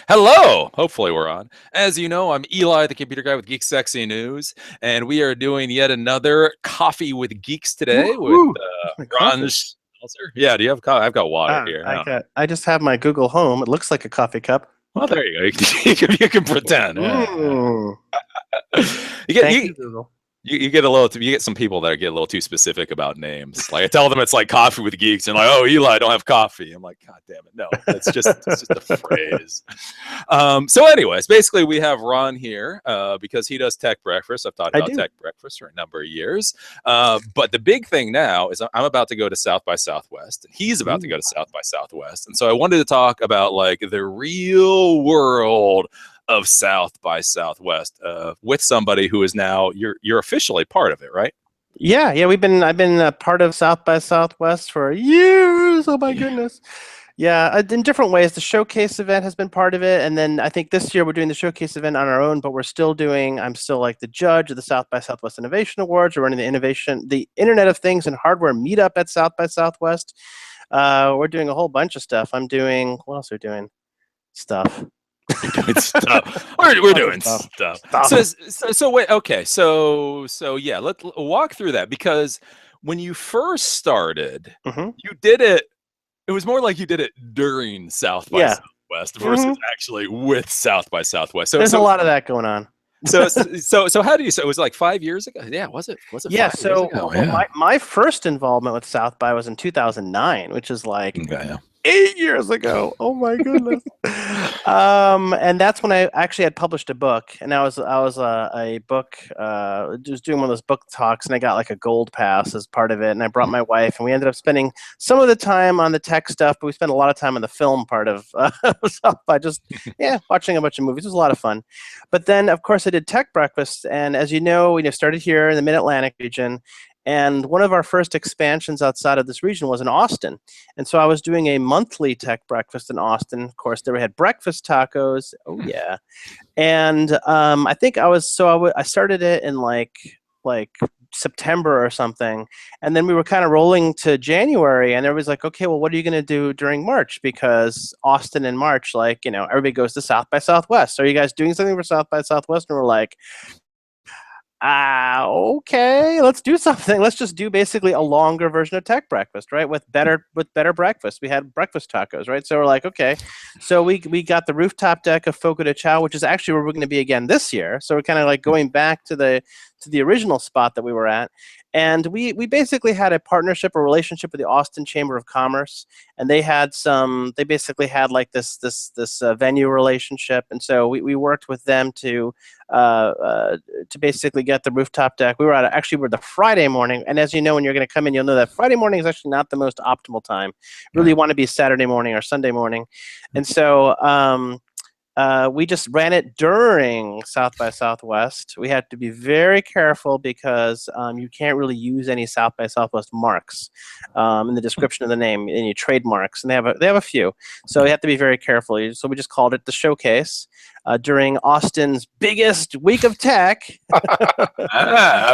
Hello! Hopefully we're on. As you know, I'm Eli, the computer guy with Geek Sexy News, and we are doing yet another Coffee with Geeks today with Woo-hoo. My Ron coffee. Schmelzer. Yeah, do you have coffee? I've got water here. I I don't know. got. I just have my Google Home. It looks like a coffee cup. Well, there you go. You can pretend. Yeah. Mm. You get Thank you you, Google. you get a little you get some people that get a little too specific about names. Like I tell them it's like coffee with geeks, and like, oh Eli, I don't have coffee. I'm like, God damn it, no, it's just a phrase. So, anyways, basically we have Ron here because he does Tech Breakfast. I've taught I about do. Tech Breakfast for a number of years. But the big thing now is I'm about to go to South by Southwest, and he's about to Ooh. go to South by Southwest, and so I wanted to talk about like the real world of South by Southwest with somebody who is now you're officially part of it, right? Yeah, yeah. I've been a part of South by Southwest for years. Oh my Yeah. goodness. Yeah, in different ways. The showcase event has been part of it, and then I think this year we're doing the showcase event on our own. But we're still doing. I'm still like the judge of the South by Southwest Innovation Awards. We're running the Internet of Things and Hardware meetup at South by Southwest. We're doing a whole bunch of stuff. I'm doing. What else are we doing? Stuff. You're doing stuff. We're Lots of doing stuff. stuff. So, Stuff. so wait. Okay. So yeah. Let's walk through that because when you first started, Hmm. you did it. It was more like you did it during South by Yeah. Southwest Hmm. versus actually with South by Southwest. So There's a so lot of that going on. so how do you say it was like 5 years ago? Yeah, was it Yeah. 5 years So ago? Yeah. my first involvement with South by was in 2009, which is like Okay, yeah. 8 years ago. Oh my goodness. And that's when I actually had published a book, and I was a book just doing one of those book talks, and I got like a gold pass as part of it, and I brought my wife, and we ended up spending some of the time on the tech stuff, but we spent a lot of time on the film part of South by, just watching a bunch of movies. It was a lot of fun. But then, of course, I did Tech Breakfast, and as you know, we started here in the Mid Atlantic region. And one of our first expansions outside of this region was in Austin. And so I was doing a monthly tech breakfast in Austin. Of course, there we had breakfast tacos. Oh yeah. And I think I started it in like September or something, and then we were kind of rolling to January, and everybody's like, okay, well, what are you going to do during March? Because Austin in March, like, everybody goes to South by Southwest. So are you guys doing something for South by Southwest? And we're like, okay, let's do something. Let's just do basically a longer version of Tech Breakfast, right? With better breakfast. We had breakfast tacos, right? So we're like, okay. So we got the rooftop deck of Fogo de Chao, which is actually where we're going to be again this year. So we're kind of like going back to the original spot that we were at. And we basically had a partnership, a relationship with the Austin Chamber of Commerce, and they basically had like this venue relationship, and so we worked with them to basically get the rooftop deck. We were the Friday morning, and as you know, when you're going to come in, you'll know that Friday morning is actually not the most optimal time. Really, Right. you want to be Saturday morning or Sunday morning, and so we just ran it during South by Southwest. We had to be very careful because you can't really use any South by Southwest marks in the description of the name, any trademarks, and they have a few. So you have to be very careful. So we just called it the showcase during Austin's biggest week of tech, or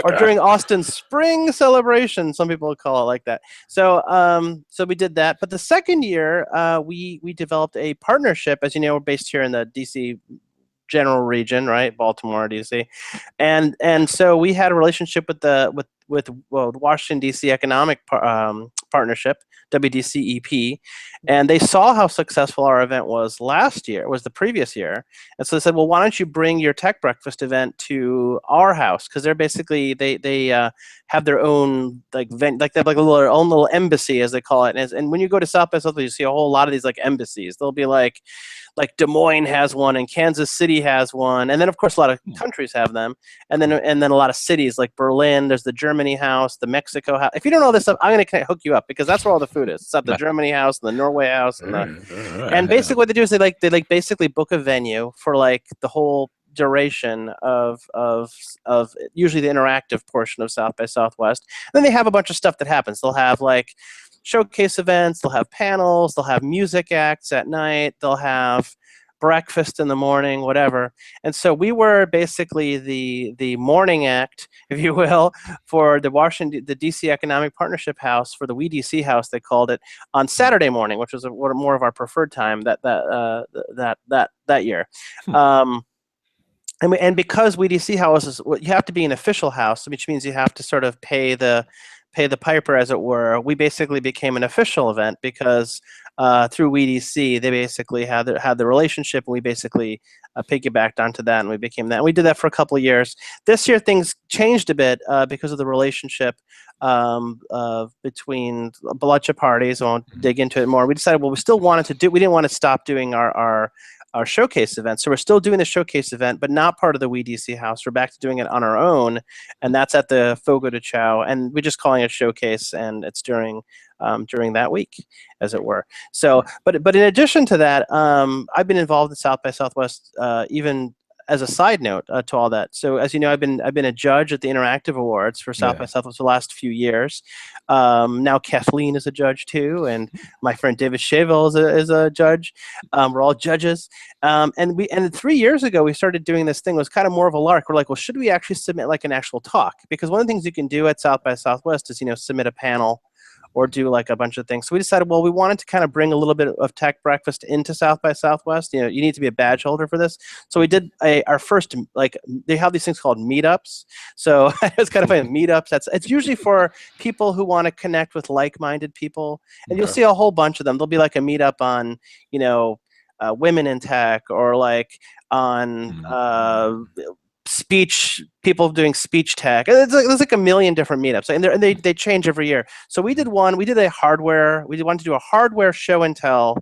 Okay. during Austin's spring celebration. Some people call it like that. So we did that. But the second year, we developed a partnership. As you know, we're based here in the DC general region, right? Baltimore, DC, and so we had a relationship with the Washington DC Economic Partnership, WDCEP, and they saw how successful our event was the previous year, and so they said, well, why don't you bring your Tech Breakfast event to our house? Because they're basically they have their own like they have like their own little embassy, as they call it, and when you go to South by Southwest, you see a whole lot of these like embassies. They'll be like Des Moines has one, and Kansas City has one, and then of course a lot of countries have them, and then a lot of cities like Berlin. There's the Germany House, the Mexico House. If you don't know this stuff, I'm going to hook you up, because that's where all the food is. It's at the Germany House and the Norway House, and basically what they do is they basically book a venue for like the whole duration of usually the interactive portion of South by Southwest. And then they have a bunch of stuff that happens. They'll have like showcase events, they'll have panels, they'll have music acts at night, they'll have breakfast in the morning, whatever. And so we were basically the morning act, if you will, for the DC Economic Partnership House, for the WeDC House, they called it, on Saturday morning, which was more of our preferred time that year. And because WeDC houses, you have to be an official house, which means you have to sort of pay the piper, as it were. We basically became an official event because through WeDC, they basically had the relationship, and we basically piggybacked onto that, and we became that. And we did that for a couple of years. This year, things changed a bit because of the relationship between a bunch of parties. I won't dig into it more. We decided, well, we still wanted to do. We didn't want to stop doing our showcase event. So we're still doing the showcase event, but not part of the WeDC house. We're back to doing it on our own, and that's at the Fogo de Chao, and we're just calling it showcase, and it's during that week, as it were. So, but in addition to that, I've been involved in South by Southwest even as a side note to all that. So as you know, I've been a judge at the Interactive Awards for South by Southwest the last few years. Now Kathleen is a judge too, and my friend David Shavel is a judge. We're all judges. And 3 years ago we started doing this thing. It was kind of more of a lark. We're like, well, should we actually submit like an actual talk? Because one of the things you can do at South by Southwest is, submit a panel or do like a bunch of things. So we decided, well, we wanted to kind of bring a little bit of tech breakfast into South by Southwest. You need to be a badge holder for this. So we did our first, like, they have these things called meetups. So it's kind of funny, meetups. It's usually for people who want to connect with like-minded people. And you'll see a whole bunch of them. There'll be like a meetup on, women in tech, or like on people doing speech tech. There's like a million different meetups, and they change every year. So we did one. We wanted to do a hardware show and tell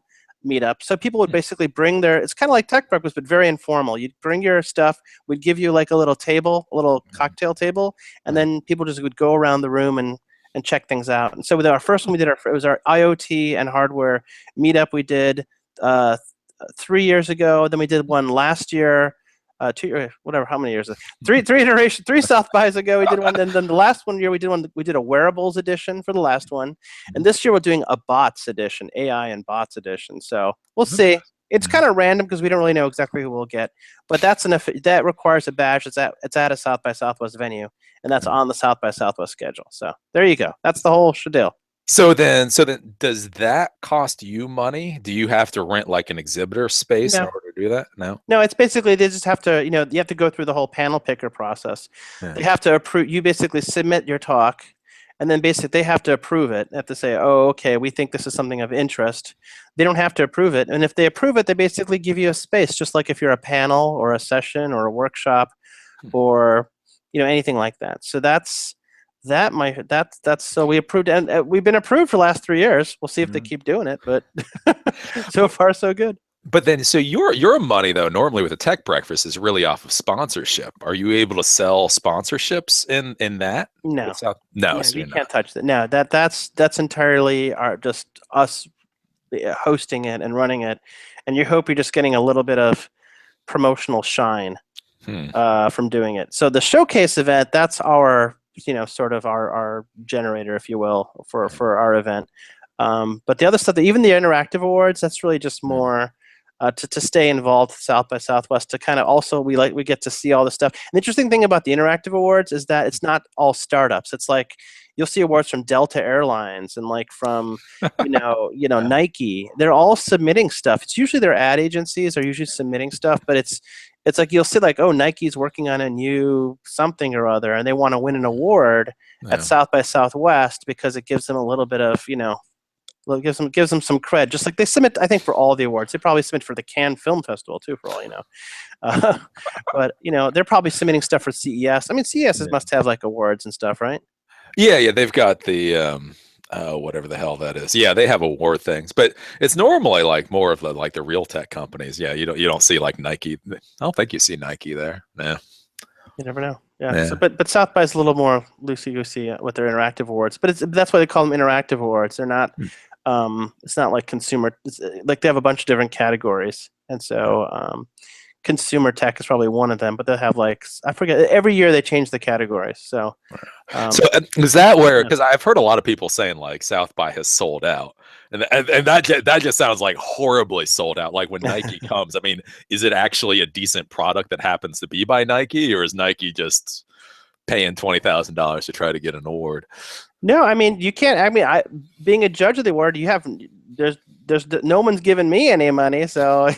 meetup. So people would basically bring it's kind of like tech breakfast, but very informal. You'd bring your stuff. We'd give you like a little table, a little cocktail table, and then people just would go around the room and check things out. And so with our first one, it was our IoT and hardware meetup. We did 3 years ago. Then we did one last year. 2 years, whatever, how many years? Three iterations, 3 South Bys ago we did one. Then the last one year we did one. We did a wearables edition for the last one, and this year we're doing a bots edition, AI and bots edition. So we'll see. It's kind of random because we don't really know exactly who we'll get, but that requires a badge. It's at a South by Southwest venue, and that's on the South by Southwest schedule. So there you go. That's the whole shadeal. So then, does that cost you money? Do you have to rent like an exhibitor space in order to do that? No, it's basically they just have to, you have to go through the whole panel picker process. They have to approve. You basically submit your talk, and then basically they have to approve it. They have to say, oh, okay, we think this is something of interest. They don't have to approve it, and if they approve it, they basically give you a space, just like if you're a panel or a session or a workshop, or anything like that. So that's so we approved, and we've been approved for the last 3 years. We'll see if they keep doing it, but so far so good. But then, so your money though, normally with a tech breakfast, is really off of sponsorship. Are you able to sell sponsorships in that? No, no, so you can't touch that. No, that's entirely just us hosting it and running it, and you hope you're just getting a little bit of promotional shine from doing it. So the showcase event, that's our sort of our generator, if you will, for our event. But the other stuff, even the Interactive Awards, that's really just more to stay involved with South by Southwest, to kind of also we get to see all the stuff. And the interesting thing about the Interactive Awards is that it's not all startups. It's like you'll see awards from Delta Airlines and like from Nike. They're all submitting stuff. It's usually their ad agencies are usually submitting stuff, but it's like you'll see like, oh, Nike's working on a new something or other, and they want to win an award at South by Southwest because it gives them a little bit of gives them some cred. Just like they submit, I think, for all the awards. They probably submit for the Cannes Film Festival too, for all you know. But they're probably submitting stuff for CES. I mean, CES must have like awards and stuff, right? Yeah, they've got the whatever the hell that is. Yeah, they have award things, but it's normally like more of the real tech companies. Yeah, you don't see like Nike. I don't think you see Nike there. Yeah, you never know. Yeah. So, but South by is a little more loosey goosey with their Interactive Awards. But that's why they call them Interactive Awards. They're not. It's not like consumer. It's like they have a bunch of different categories, and so consumer tech is probably one of them, but they'll have like, I forget, every year they change the categories. So, So is that where? yeah. Because I've heard a lot of people saying like South by has sold out, and that just sounds like horribly sold out. Like when Nike comes, I mean, is it actually a decent product that happens to be by Nike, or is Nike just paying $20,000 to try to get an award? No, I mean you can't. I mean, being a judge of the award, you have there's no one's given me any money, so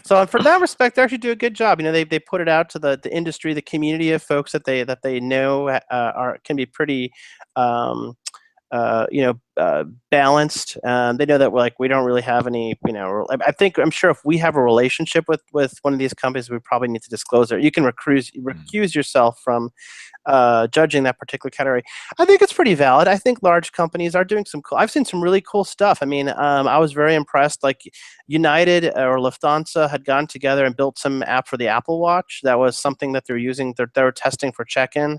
so for that respect, they actually do a good job. You know, they put it out to the industry, the community of folks that they know can be pretty. Balanced. They know that we don't really have any. I'm sure if we have a relationship with one of these companies, we probably need to disclose it. You can recuse yourself from judging that particular category. I think it's pretty valid. I think large companies are doing some cool. I've seen some really cool stuff. I mean, I was very impressed. Like United or Lufthansa had gone together and built some app for the Apple Watch. That was something that they're using. They were testing for check-in.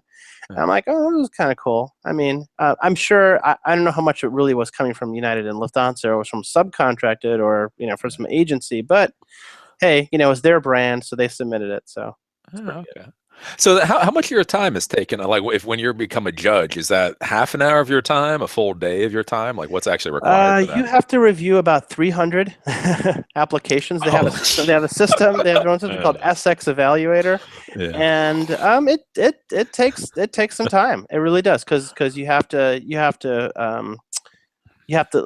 And I'm like, oh, this is kind of cool. I mean, I'm sure. I don't know how much it really was coming from United and Lufthansa, or was from subcontracted, or from some agency. But hey, it's their brand, so they submitted it. So Okay. So how much of your time is taken? Like when you become a judge, is that half an hour of your time, a full day of your time? Like what's actually required for that? You have to review about 300 applications. They have a system. They have a system. They have their own system called SXSW, and it takes some time. It really does, because you have to.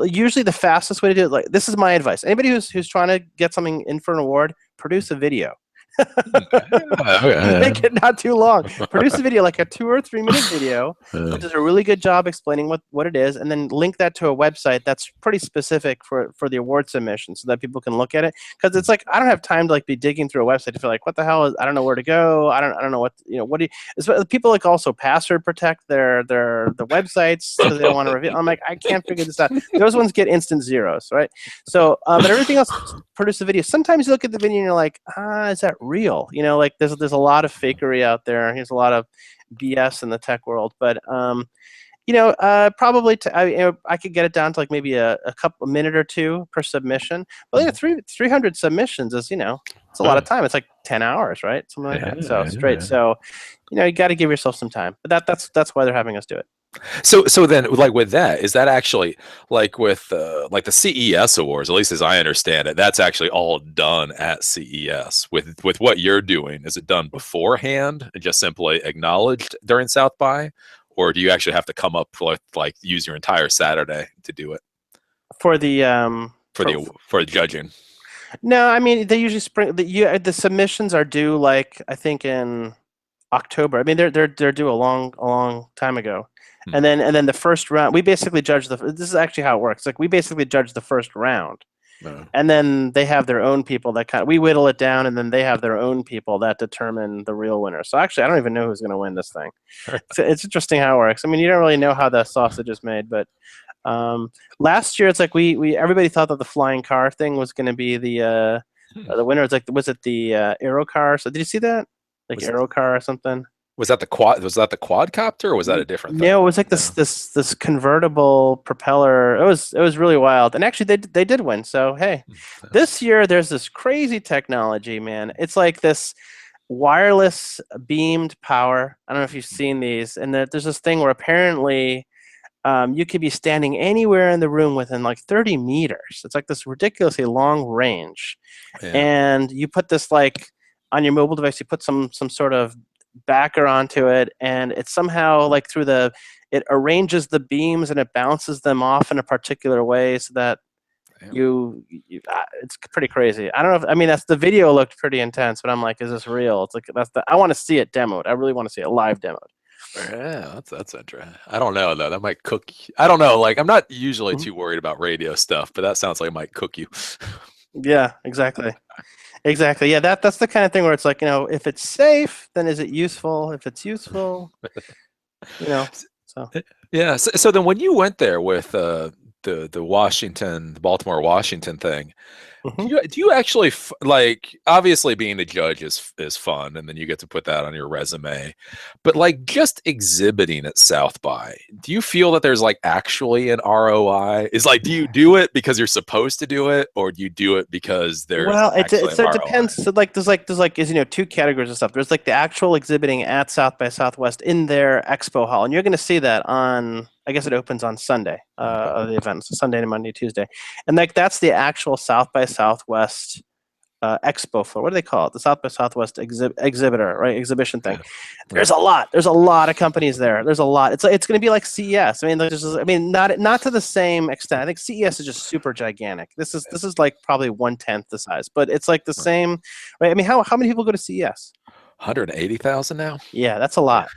Usually the fastest way to do it. Like, this is my advice. Anybody who's trying to get something in for an award, produce a video. Make it not too long. Produce a video, like a 2 or 3 minute video, that does a really good job explaining what it is, and then link that to a website that's pretty specific for the award submission, so that people can look at it. Because it's like, I don't have time to be digging through a website to feel like, what the hell is, I don't know where to go. I don't know what do you, people also password protect the websites because they don't want to reveal. I'm like, I can't figure this out. Those ones get instant zeros, right? So but everything else, produce a video. Sometimes you look at the video and you're like, is that real? There's a lot of fakery out there. There's a lot of BS in the tech world, but probably I could get it down to like maybe a minute or two per submission. But 300 submissions is it's a lot of time. It's like 10 hours, right? Something like that. So straight. So you got to give yourself some time. But that's why they're having us do it. So then, like with that, is that actually like with like the CES awards? At least as I understand it, that's actually all done at CES. With what you're doing, is it done beforehand and just simply acknowledged during South by, or do you actually have to come up with use your entire Saturday to do it for the for the judging? No, I mean they usually the submissions are due I think in October. I mean they're due a long time ago. And then the first round, we basically judge this is actually how it works. Like, we basically judge the first round, and then they have their own people that we whittle it down, and then they have their own people that determine the real winner. So actually, I don't even know who's going to win this thing. It's interesting how it works. I mean, you don't really know how the sausage is made, but last year it's like everybody thought that the flying car thing was going to be the winner. It's like, was it the Aero car? So did you see that? Like Aero car or something? Was that the quadcopter, or was that a different thing? No, it was like this convertible propeller. It was really wild, and actually they did win. So hey, this year there's this crazy technology, man. It's like this wireless beamed power. I don't know if you've seen these, and there's this thing where apparently you could be standing anywhere in the room within like 30 meters. It's like this ridiculously long range, and you put this on your mobile device. You put some sort of backer onto it, and it somehow it arranges the beams and it bounces them off in a particular way so that it's pretty crazy. I don't know that's the video looked pretty intense, but I'm like, is this real? It's like I want to see it demoed. I really want to see it live demoed. Yeah, that's interesting. I don't know though. That might cook. I don't know. I'm not usually too worried about radio stuff, but that sounds like it might cook you. Yeah, exactly. Exactly. Yeah, that's the kind of thing where it's like, if it's safe, then is it useful? If it's useful, so. Yeah. So then when you went there with the Baltimore, Washington thing, Mhm. Do you actually like, obviously being a judge is fun, and then you get to put that on your resume, but like just exhibiting at South by, do you feel that there's like actually an ROI? Is like, do you do it because you're supposed to do it, or do you do it because there's Well, actually an so it ROI? depends. So like there's is two categories of stuff. There's like the actual exhibiting at South by Southwest in their expo hall, and you're going to see that on. I guess it opens on Sunday Okay. of the event, so Sunday to Monday, Tuesday, and like that's the actual South by Southwest expo floor. What do they call it? The South by Southwest exhibitor, right? Exhibition thing. Yeah. There's Yeah. a lot. There's a lot of companies there. There's a lot. It's going to be like CES. I mean, not to the same extent. I think CES is just super gigantic. This is like probably 1/10 the size, but it's like the Right. same, right? I mean, how many people go to CES? 180,000 now? Yeah, that's a Yeah. lot.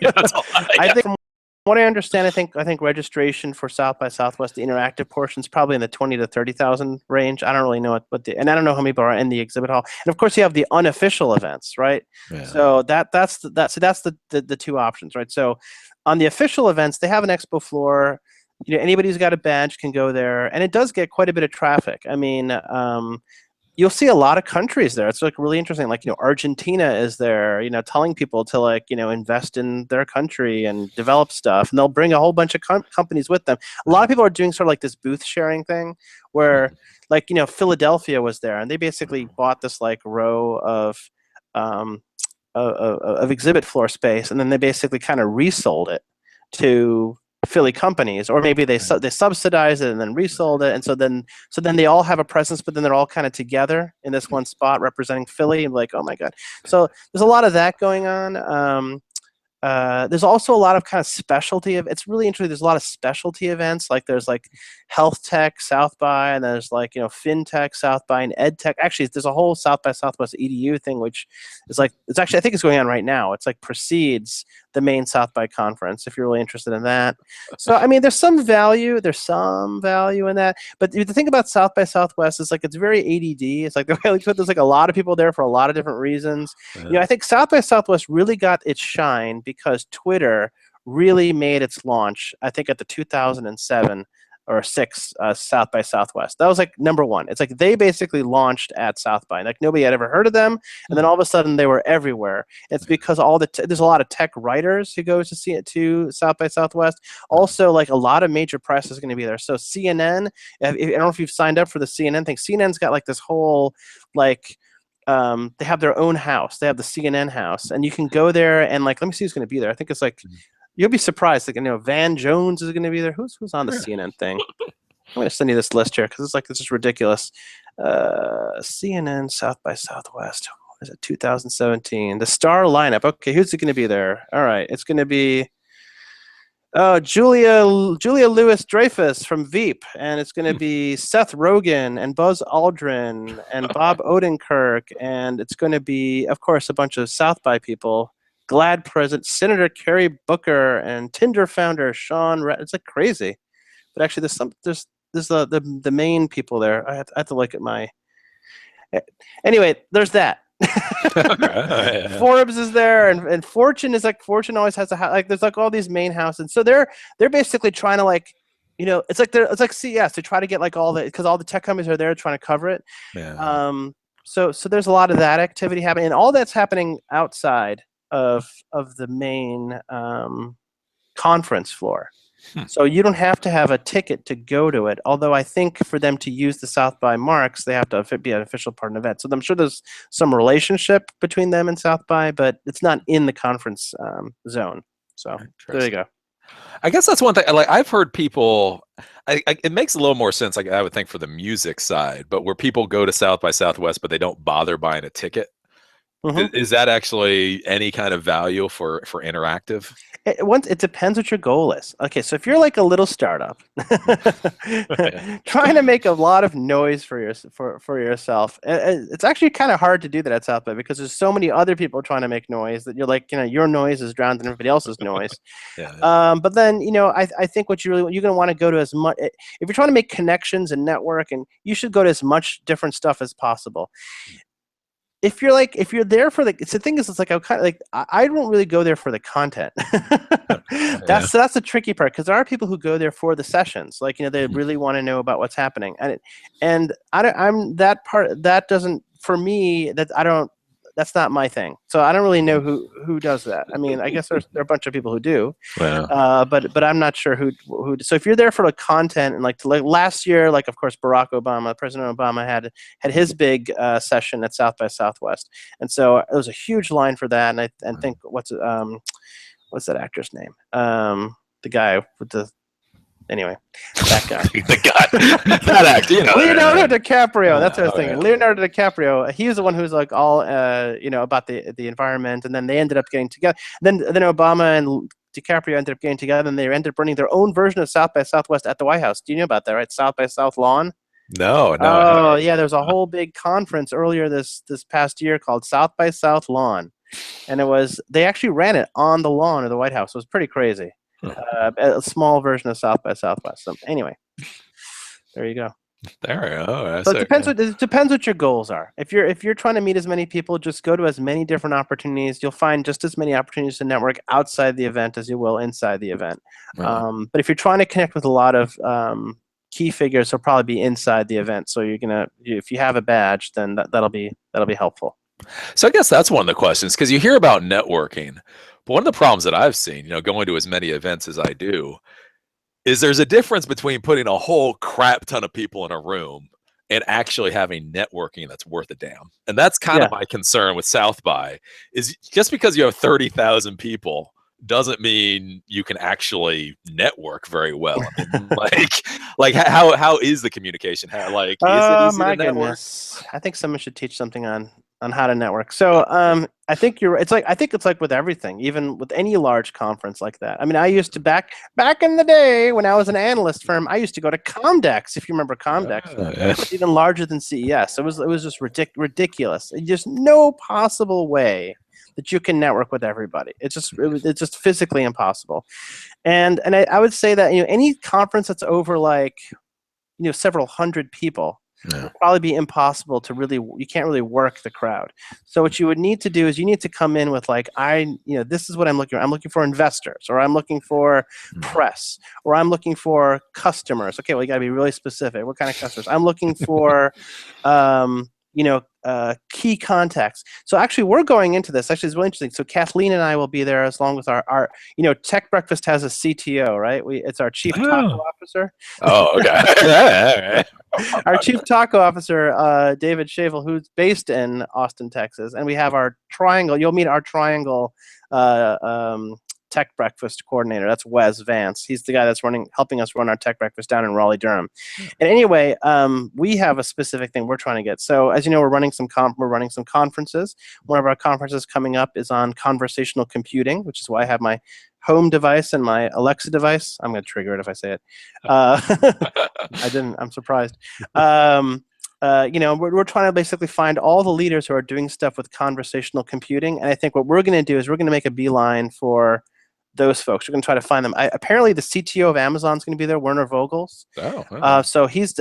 Yeah, that's a lot. I Yeah. think from what I understand, I think registration for South by Southwest, the interactive portion is probably in the 20 to 30,000 range. I don't really know and I don't know how many people are in the exhibit hall. And of course, you have the unofficial events, right? Yeah. So that's the two options, right? So on the official events, they have an expo floor. You know, anybody who's got a badge can go there, and it does get quite a bit of traffic. I mean, you'll see a lot of countries there. It's like really interesting. Like, Argentina is there, telling people to like, invest in their country and develop stuff. And they'll bring a whole bunch of companies with them. A lot of people are doing sort of like this booth sharing thing where like, Philadelphia was there and they basically bought this like row um, of exhibit floor space. And then they basically kind of resold it to Philly companies, or maybe they subsidized it and then resold it, and so then they all have a presence, but then they're all kind of together in this one spot representing Philly. And like, oh my god! So there's a lot of that going on. There's also a lot of kind of specialty. It's really interesting. There's a lot of specialty events. Like there's like health tech South by, and there's like fintech South by, and ed tech. Actually, there's a whole South by Southwest EDU thing, which is like it's actually I think it's going on right now. It's like precedes the main South by conference. If you're really interested in that, so I mean, there's some value. There's some value in that. But the thing about South by Southwest is like it's very ADD. It's like the way I look at it, there's like a lot of people there for a lot of different reasons. I think South by Southwest really got its shine because Twitter really made its launch, I think, at the 2007 or 6 South by Southwest. That was like number one. It's like they basically launched at South by. Like nobody had ever heard of them, and then all of a sudden they were everywhere. It's because there's a lot of tech writers who go to see it to South by Southwest. Also, like a lot of major press is going to be there. So CNN, I don't know if you've signed up for the CNN thing. CNN's got like this whole like they have their own house. They have the CNN house, and you can go there and like let me see who's going to be there. I think it's like you'll be surprised. Like Van Jones is going to be there. Who's on the CNN thing? I'm going to send you this list here because it's like this is ridiculous. CNN South by Southwest. What is it? 2017. The star lineup. Okay, who's going to be there? All right, it's going to be Julia Louis Dreyfus from Veep, and it's going to be Seth Rogen and Buzz Aldrin and Bob Odenkirk, and it's going to be, of course, a bunch of South by people. GLAAD President Senator Cory Booker and Tinder founder Sean. It's like crazy, but actually, there's the main people there. I have to look at my. Anyway, there's that. Forbes is there, and Fortune is like Fortune always has like there's like all these main houses, so they're basically trying to like it's like CES to try to get like all the because all the tech companies are there trying to cover it. So there's a lot of that activity happening, and all that's happening outside of the main conference floor. So you don't have to have a ticket to go to it. Although I think for them to use the South by marks, they have to be an official partner event. So I'm sure there's some relationship between them and South by, but it's not in the conference zone. So there you go. I guess that's one thing. Like I've heard people, it makes a little more sense. Like I would think for the music side, but where people go to South by Southwest, but they don't bother buying a ticket. Is that actually any kind of value for interactive? It depends what your goal is. Okay, so if you're like a little startup trying to make a lot of noise for yourself, it's actually kind of hard to do that at South by because there's so many other people trying to make noise that you're like, your noise is drowned in everybody else's noise. But then, I think what you're going to want to go to as much if you're trying to make connections and network, and you should go to as much different stuff as possible. If you're there for the thing is, it's like I don't really go there for the content. That's the tricky part, because there are people who go there for the sessions, like they really want to know about what's happening, and I'm that part that doesn't, for me, that I don't, that's not my thing. So I don't really know who does that. I mean, I guess there are a bunch of people who do, but I'm not sure who. So if you're there for the content, and like last year, like of course President Obama had his big session at South by Southwest, and so it was a huge line for that. And think what's that actor's name? The guy with the. Anyway, that guy. that actor, Leonardo DiCaprio. That's what I was thinking. Leonardo DiCaprio. He was the one who was like all, about the environment, and then they ended up getting together. Then Obama and DiCaprio ended up getting together, and they ended up running their own version of South by Southwest at the White House. Do you know about that? Right, South by South Lawn. No. Oh yeah, there was a whole big conference earlier this past year called South by South Lawn, and they actually ran it on the lawn of the White House. It was pretty crazy. A small version of South by Southwest. So anyway, there you go. There we go. So it depends what your goals are. If you're trying to meet as many people, just go to as many different opportunities. You'll find just as many opportunities to network outside the event as you will inside the event. But if you're trying to connect with a lot of key figures, they'll probably be inside the event. So if you have a badge, then that'll be helpful. So I guess that's one of the questions, because you hear about networking, but one of the problems that I've seen, going to as many events as I do, is there's a difference between putting a whole crap ton of people in a room and actually having networking that's worth a damn. And that's kind of my concern with South by, is just because you have 30,000 people doesn't mean you can actually network very well. I mean, how is the communication? Is it easy to network? Goodness. I think someone should teach something on how to network. So I think I think it's like with everything, even with any large conference like that. I mean, I used to back in the day when I was an analyst firm, I used to go to Comdex, if you remember Comdex. It's even larger than CES. It was just ridiculous. Just no possible way that you can network with everybody. It's just physically impossible. And I would say that any conference that's over like several hundred people, will probably be impossible to you can't really work the crowd. So what you would need to do is you need to come in with like, this is what I'm looking for. I'm looking for investors, or I'm looking for press, or I'm looking for customers. Okay, well, you got to be really specific. What kind of customers? I'm looking for, key contacts. So actually, we're going into this. Actually, it's really interesting. So Kathleen and I will be there, as long as our Tech Breakfast has a CTO, right? It's our chief taco officer. Oh, okay. Our chief taco officer, David Shavel, who's based in Austin, Texas, and we have our triangle. You'll meet our triangle Tech Breakfast coordinator. That's Wes Vance. He's the guy that's helping us run our Tech Breakfast down in Raleigh, Durham. And anyway, we have a specific thing we're trying to get. So as you know, we're running some conferences. One of our conferences coming up is on conversational computing, which is why I have my home device and my Alexa device. I'm going to trigger it if I say it. I didn't. I'm surprised. We're trying to basically find all the leaders who are doing stuff with conversational computing. And I think what we're going to do is we're going to make a beeline for those folks. We're going to try to find them. Apparently, the CTO of Amazon is going to be there, Werner Vogels. So he's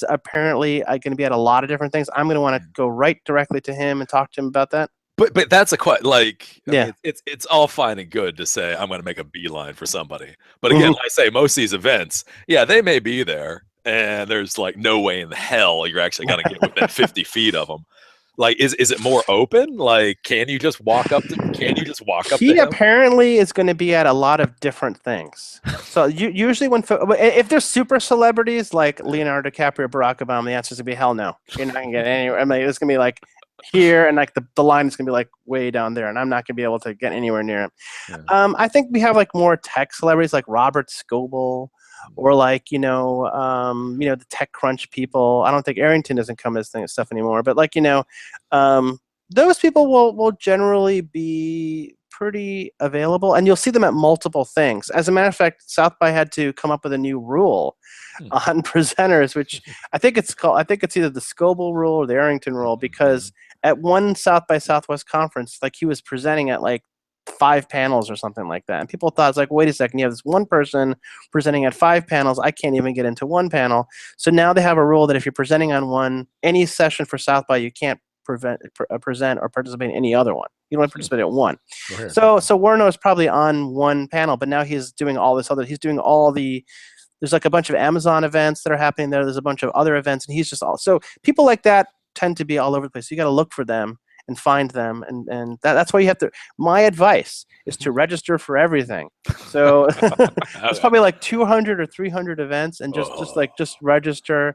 apparently going to be at a lot of different things. I'm going to want to go directly to him and talk to him about that. But that's mean, it's all fine and good to say I'm going to make a beeline for somebody. But again, I say most of these events, they may be there, and there's like no way in the hell you're actually going to get within 50 feet of them. Like, is it more open? Like, can you just walk up to him? He apparently is going to be at a lot of different things. So usually if there's super celebrities like Leonardo DiCaprio, Barack Obama, the answer is going to be hell no. You're not going to get anywhere. I mean, it's going to be like here, and like the line is going to be like way down there, and I'm not going to be able to get anywhere near him. I think we have like more tech celebrities like Robert Scoble, or like the TechCrunch people. I don't think Arrington doesn't come as stuff anymore, but like those people will generally be pretty available, and you'll see them at multiple things. As a matter of fact, South by had to come up with a new rule on presenters, which I think it's either the Scoble rule or the Arrington rule, because at one South by Southwest conference, like he was presenting at like 5 panels or something like that, and people thought, it's like, wait a second, you have this one person presenting at 5 panels, I can't even get into one panel. So now they have a rule that if you're presenting on any session for South by, you can't present or participate in any other one. You only participate at one. Weird. So Werno is probably on one panel, but now he's doing all this other. He's doing all the. There's like a bunch of Amazon events that are happening there. There's a bunch of other events, and he's just all. So people like that tend to be all over the place. So you got to look for them and find them, and that's why you have to. My advice is to register for everything. So there's probably like 200 or 300 events, and just register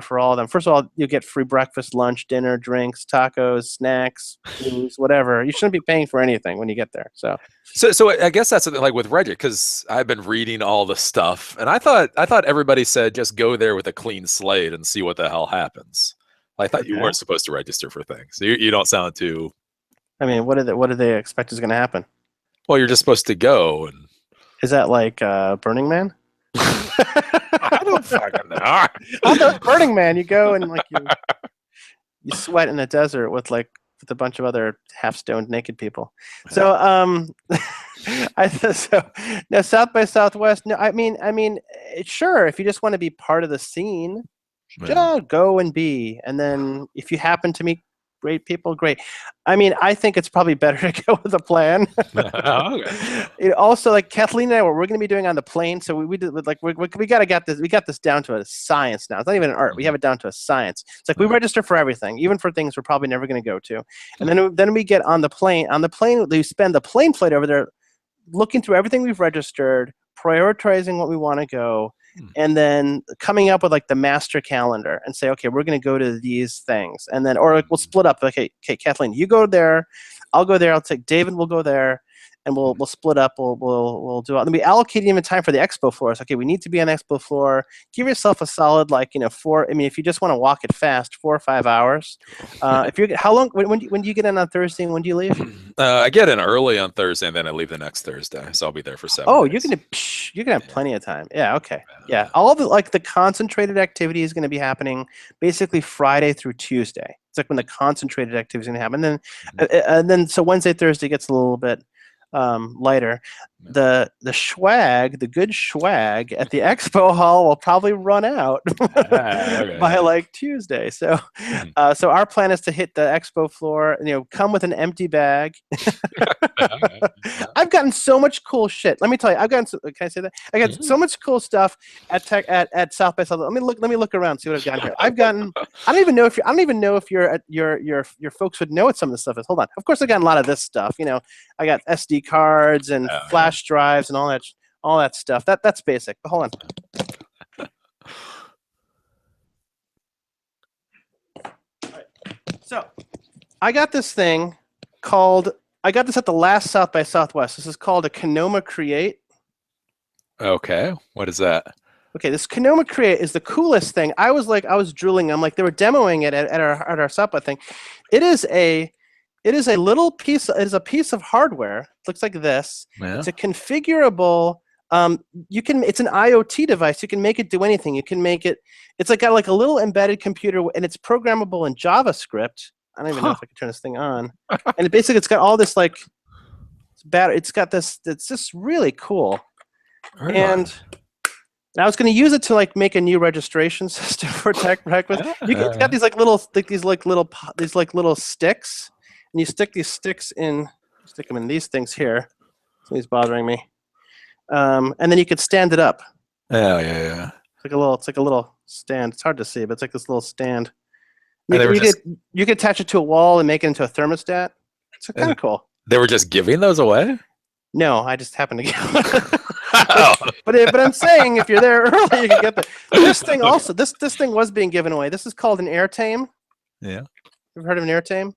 for all of them. First of all, you'll get free breakfast, lunch, dinner, drinks, tacos, snacks, booze, whatever. You shouldn't be paying for anything when you get there. So I guess that's something like with Reddit, because I've been reading all the stuff, and I thought everybody said just go there with a clean slate and see what the hell happens. I thought you weren't supposed to register for things. You don't sound too. I mean, what do they expect is going to happen? Well, you're just supposed to go, and is that like Burning Man? I don't fucking know. I thought Burning Man, you go and like you sweat in the desert with a bunch of other half-stoned naked people. So now South by Southwest. No, I mean, sure. If you just want to be part of the scene, go and be. And then if you happen to meet great people, great. I mean, I think it's probably better to go with a plan. Okay. Also, like Kathleen and I, what we're going to be doing on the plane. So we did we got this down to a science now. It's not even an art. We have it down to a science. It's like we register for everything, even for things we're probably never going to go to. And then we get on the plane. On the plane, we spend the plane flight over there, looking through everything we've registered, prioritizing what we want to go, and then coming up with like the master calendar and say, okay, we're going to go to these things. And then, or like we'll split up. Okay, Kathleen, you go there. I'll go there. I'll take David. We'll go there. And we'll split up. We'll do it. And we allocate even time for the expo floors. Okay, we need to be on the expo floor. Give yourself a solid 4. I mean, if you just want to walk it fast, 4 or 5 hours. If you're how long? When do you get in on Thursday? And when do you leave? I get in early on Thursday, and then I leave the next Thursday. So I'll be there for 7 days. You're gonna have plenty of time. Yeah. Okay. Yeah. All the concentrated activity is going to be happening basically Friday through Tuesday. It's like when the concentrated activity is going to happen. And then so Wednesday, Thursday gets a little bit lighter. The good swag at the expo hall will probably run out by like Tuesday. So so our plan is to hit the expo floor, come with an empty bag. I've gotten so much cool shit. Let me tell you, can I say that? I got so much cool stuff at South by Southwest. Let me look around, see what I've got here. I don't even know if your folks would know what some of this stuff is. Hold on. Of course I got a lot of this stuff. I got SD cards and flash drives and all that stuff. That's basic. But hold on. All right. So I got this thing called. I got this at the last South by Southwest. This is called a Kenoma Create. Okay, what is that? Okay, this Kenoma Create is the coolest thing. I was drooling. I'm like, they were demoing it at our South by thing. It is a little piece. It is a piece of hardware. It looks like this. Yeah. It's a configurable. It's an IoT device. You can make it do anything. You can make it. It's got like a little embedded computer, and it's programmable in JavaScript. I don't even know if I can turn this thing on. And it's got all this it's got this. It's just really cool. And I was going to use it to make a new registration system for Tech Breakfast. It's got these little sticks. And you stick these sticks in, stick them in these things here. Somebody's bothering me. And then you could stand it up. Oh, yeah. It's like a little stand. It's hard to see, but it's like this little stand. You could attach it to a wall and make it into a thermostat. It's kind of cool. They were just giving those away? No, I just happened to get one. But I'm saying if you're there early, you can get this thing also. This thing was being given away. This is called an AirTame. Yeah. You've heard of an AirTame?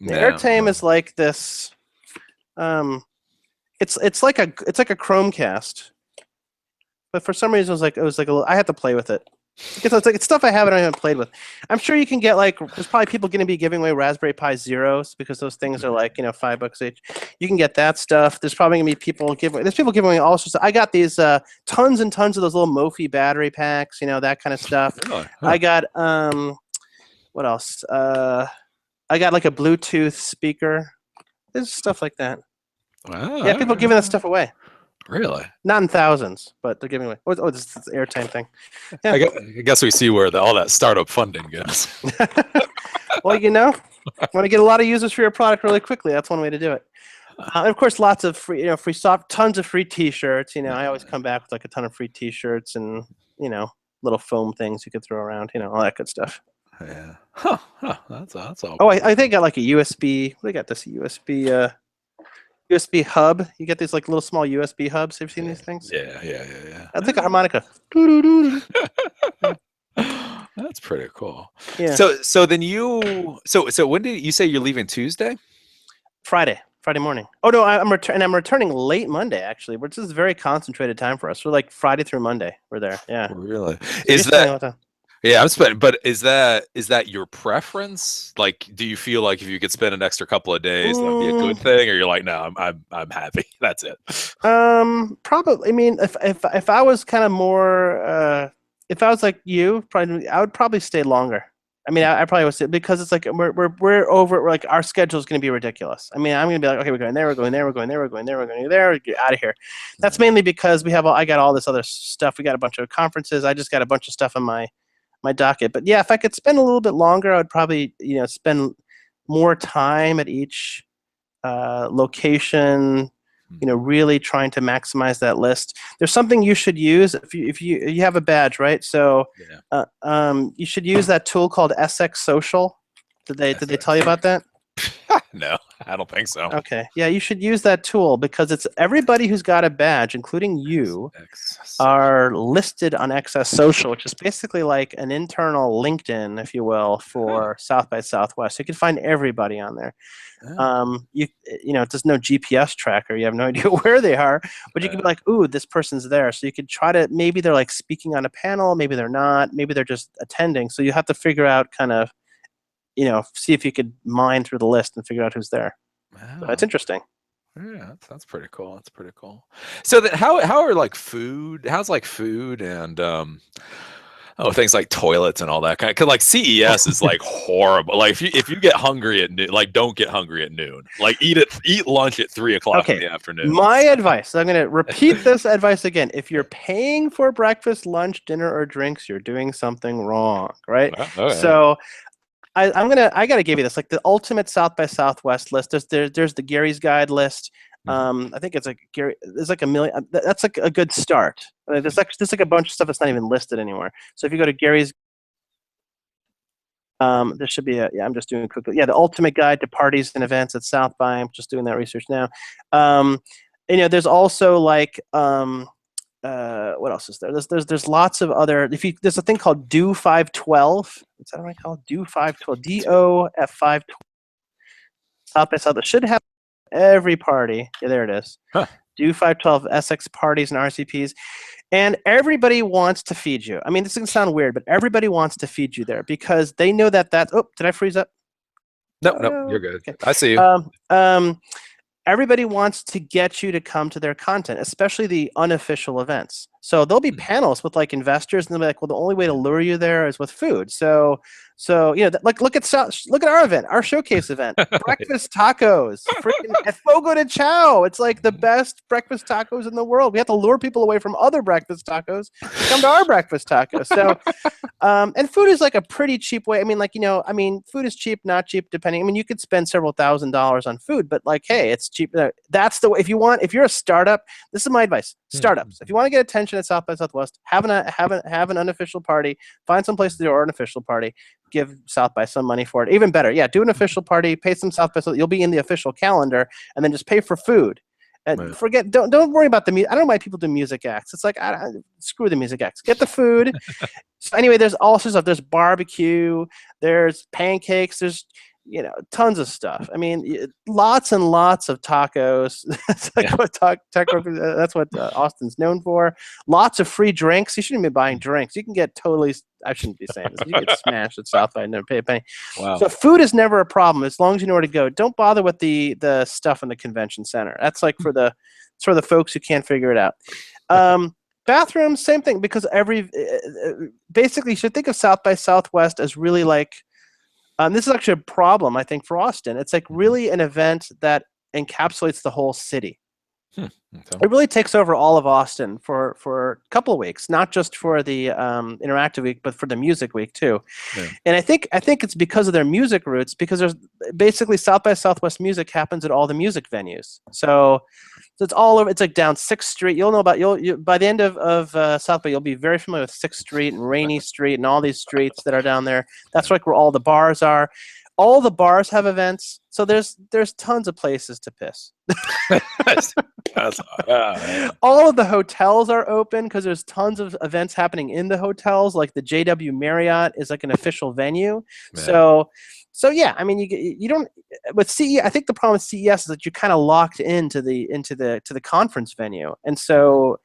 The AirTame is like this. It's like a Chromecast, but for some reason it was like a little. I had to play with it. It's stuff I haven't even played with. I'm sure you can get there's probably people going to be giving away Raspberry Pi Zeros because those things are $5 each. You can get that stuff. There's probably going to be people giving away all sorts of. I got these tons and tons of those little Mophie battery packs, that kind of stuff. Oh, huh. I got what else? I got like a Bluetooth speaker. There's stuff like that. Wow. Yeah, people giving that stuff away. Really? Not in thousands, but they're giving away. Oh, this is the airtime thing. Yeah. I guess we see where all that startup funding goes. Well, you know, want to get a lot of users for your product really quickly. That's one way to do it. And of course, lots of free, free soft, tons of free T-shirts. I always come back with like a ton of free T-shirts and little foam things you could throw around. All that good stuff. Yeah. Huh. That's all. Oh, I think I got like a USB. We got this USB hub. You get these like little small USB hubs. Have you seen these things? Yeah. That's like a harmonica. That's pretty cool. Yeah. So then so when did you say you're leaving Tuesday? Friday morning. Oh no, I'm returning late Monday actually, which is a very concentrated time for us. We're like Friday through Monday. We're there. Yeah. Really? Is that? Yeah, I'm spending. But is that your preference? Like, do you feel like if you could spend an extra couple of days, that would be a good thing, or you're like, no, I'm happy. That's it. Probably. I mean, if I was kind of more, if I was like you, probably I would probably stay longer. I mean, I probably would stay because it's like we're over. We're like our schedule is going to be ridiculous. I mean, I'm going to be like, okay, we're going there, we're going there, we're going there, we're going there, we're going there. Get out of here. That's mainly because I got all this other stuff. We got a bunch of conferences. I just got a bunch of stuff on my docket. But yeah, if I could spend a little bit longer, I would probably spend more time at each location. Really trying to maximize that list. There's something you should use if you have a badge, right? So you should use that tool called SX Social. Did they tell you about that? No, I don't think so. Okay. Yeah, you should use that tool because it's everybody who's got a badge, including you, are listed on XS Social, which is basically like an internal LinkedIn, if you will, for South by Southwest. You can find everybody on there. There's no GPS tracker. You have no idea where they are, but you can be like, ooh, this person's there. So you could try to, maybe they're like speaking on a panel, maybe they're not, maybe they're just attending. So you have to figure out kind of, see if you could mine through the list and figure out who's there. Wow. So that's interesting. Yeah, that's pretty cool. That's pretty cool. So that how are like food? How's like food and things like toilets and all that kind of? Cause like CES is like horrible. Like if you get hungry at noon, like don't get hungry at noon. Like eat lunch at 3 o'clock in the afternoon. My advice. I'm going to repeat this advice again. If you're paying for breakfast, lunch, dinner, or drinks, you're doing something wrong, right? So. I gotta give you this, like the ultimate South by Southwest list. There's the Gary's Guide list. I think it's like Gary. There's like a million. That's like a good start. There's like a bunch of stuff that's not even listed anymore. So if you go to Gary's, there should be I'm just doing quickly. Yeah, the ultimate guide to parties and events at South by. I'm just doing that research now. There's also like what else is there? There's lots of other. There's a thing called Do 512. Is that what I call it? Do 512? DOF 512. South by South. It should have every party. Yeah, there it is. Huh. Do 512 SX parties and RCPs, and everybody wants to feed you. I mean, this is gonna sound weird, but everybody wants to feed you there because they know that that's. Oh, did I freeze up? No, you're good. Okay. I see you. Everybody wants to get you to come to their content, especially the unofficial events. So there'll be panels with like investors, and they'll be like, "Well, the only way to lure you there is with food." So like look at our event, our showcase event, breakfast tacos, freaking at Fogo de Chao. It's like the best breakfast tacos in the world. We have to lure people away from other breakfast tacos to come to our breakfast tacos. So, and food is like a pretty cheap way. I mean, food is cheap, not cheap, depending. I mean, you could spend several $1,000s on food, but like, hey, it's cheap. That's the way. If you're a startup, this is my advice. Startups. If you want to get attention at South by Southwest, have an unofficial party. Find some place to do an unofficial party. Give South by some money for it. Even better, yeah, do an official party. Pay some South by Southwest. You'll be in the official calendar, and then just pay for food. And don't worry about the music. I don't know why people do music acts. It's like screw the music acts. Get the food. So anyway, there's all sorts of. There's barbecue. There's pancakes. There's tons of stuff. I mean, lots and lots of tacos. That's like what that's what Austin's known for. Lots of free drinks. You shouldn't be buying drinks. You can get totally. I shouldn't be saying this. You get smashed at South by and never pay a penny. Wow. So food is never a problem as long as you know where to go. Don't bother with the stuff in the convention center. That's like for the folks who can't figure it out. Bathrooms, same thing, because basically you should think of South by Southwest as really like. This is actually a problem, I think, for Austin. It's like really an event that encapsulates the whole city. Hmm. Okay. It really takes over all of Austin for a couple of weeks, not just for the interactive week, but for the music week too. Yeah. And I think it's because of their music roots, because there's basically South by Southwest music happens at all the music venues. So it's all over. It's like down Sixth Street. You'll know about by the end of South by, you'll be very familiar with Sixth Street and Rainy Street and all these streets that are down there. That's like where all the bars are. All the bars have events, so there's tons of places to piss. That's, yeah. All of the hotels are open because there's tons of events happening in the hotels. Like the JW Marriott is like an official venue. Yeah. So yeah, I mean, you don't with CES. I think the problem with CES is that you're kind of locked into the conference venue, and so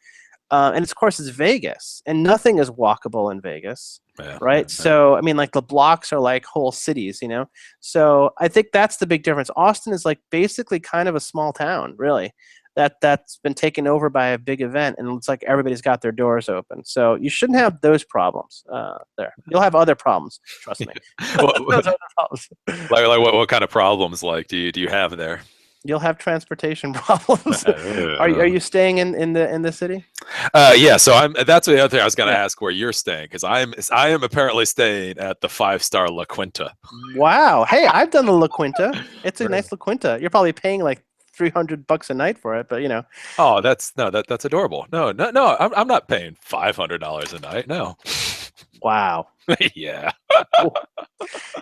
and of course it's Vegas, and nothing is walkable in Vegas, Yeah. right? Yeah. So I mean, like the blocks are like whole cities, you know. So I think that's the big difference. Austin is like basically kind of a small town, really. That's been taken over by a big event, and it's like everybody's got their doors open. So you shouldn't have those problems there. You'll have other problems, trust me. Those other problems. Like what kind of problems like do you have there? You'll have transportation problems. Are you staying in the city? Yeah, so that's the other thing I was going to Yeah. ask where you're staying, because I am apparently staying at the 5-star La Quinta. Wow. Hey, I've done the La Quinta. It's a Really? nice La Quinta. You're probably paying like $300 a night for it, but you know. Oh, that's adorable. No, I'm not paying $500 a night. No. Wow. Yeah.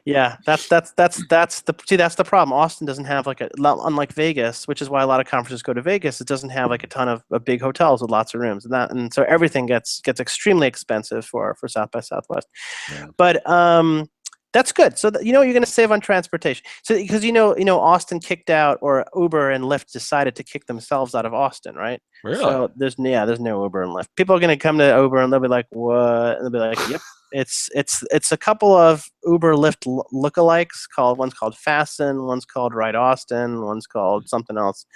Yeah, that's the problem. Austin doesn't have like unlike Vegas, which is why a lot of conferences go to Vegas. It doesn't have like a ton of big hotels with lots of rooms, and so everything gets extremely expensive for South by Southwest. Yeah. But that's good. So you know you're going to save on transportation. So because Austin kicked out, or Uber and Lyft decided to kick themselves out of Austin, right? Really? So there's no Uber and Lyft. People are going to come to Uber and they'll be like, "What?" And they'll be like, "Yep." It's a couple of Uber Lyft lookalikes one's called Fasten, one's called Ride Austin, one's called something else.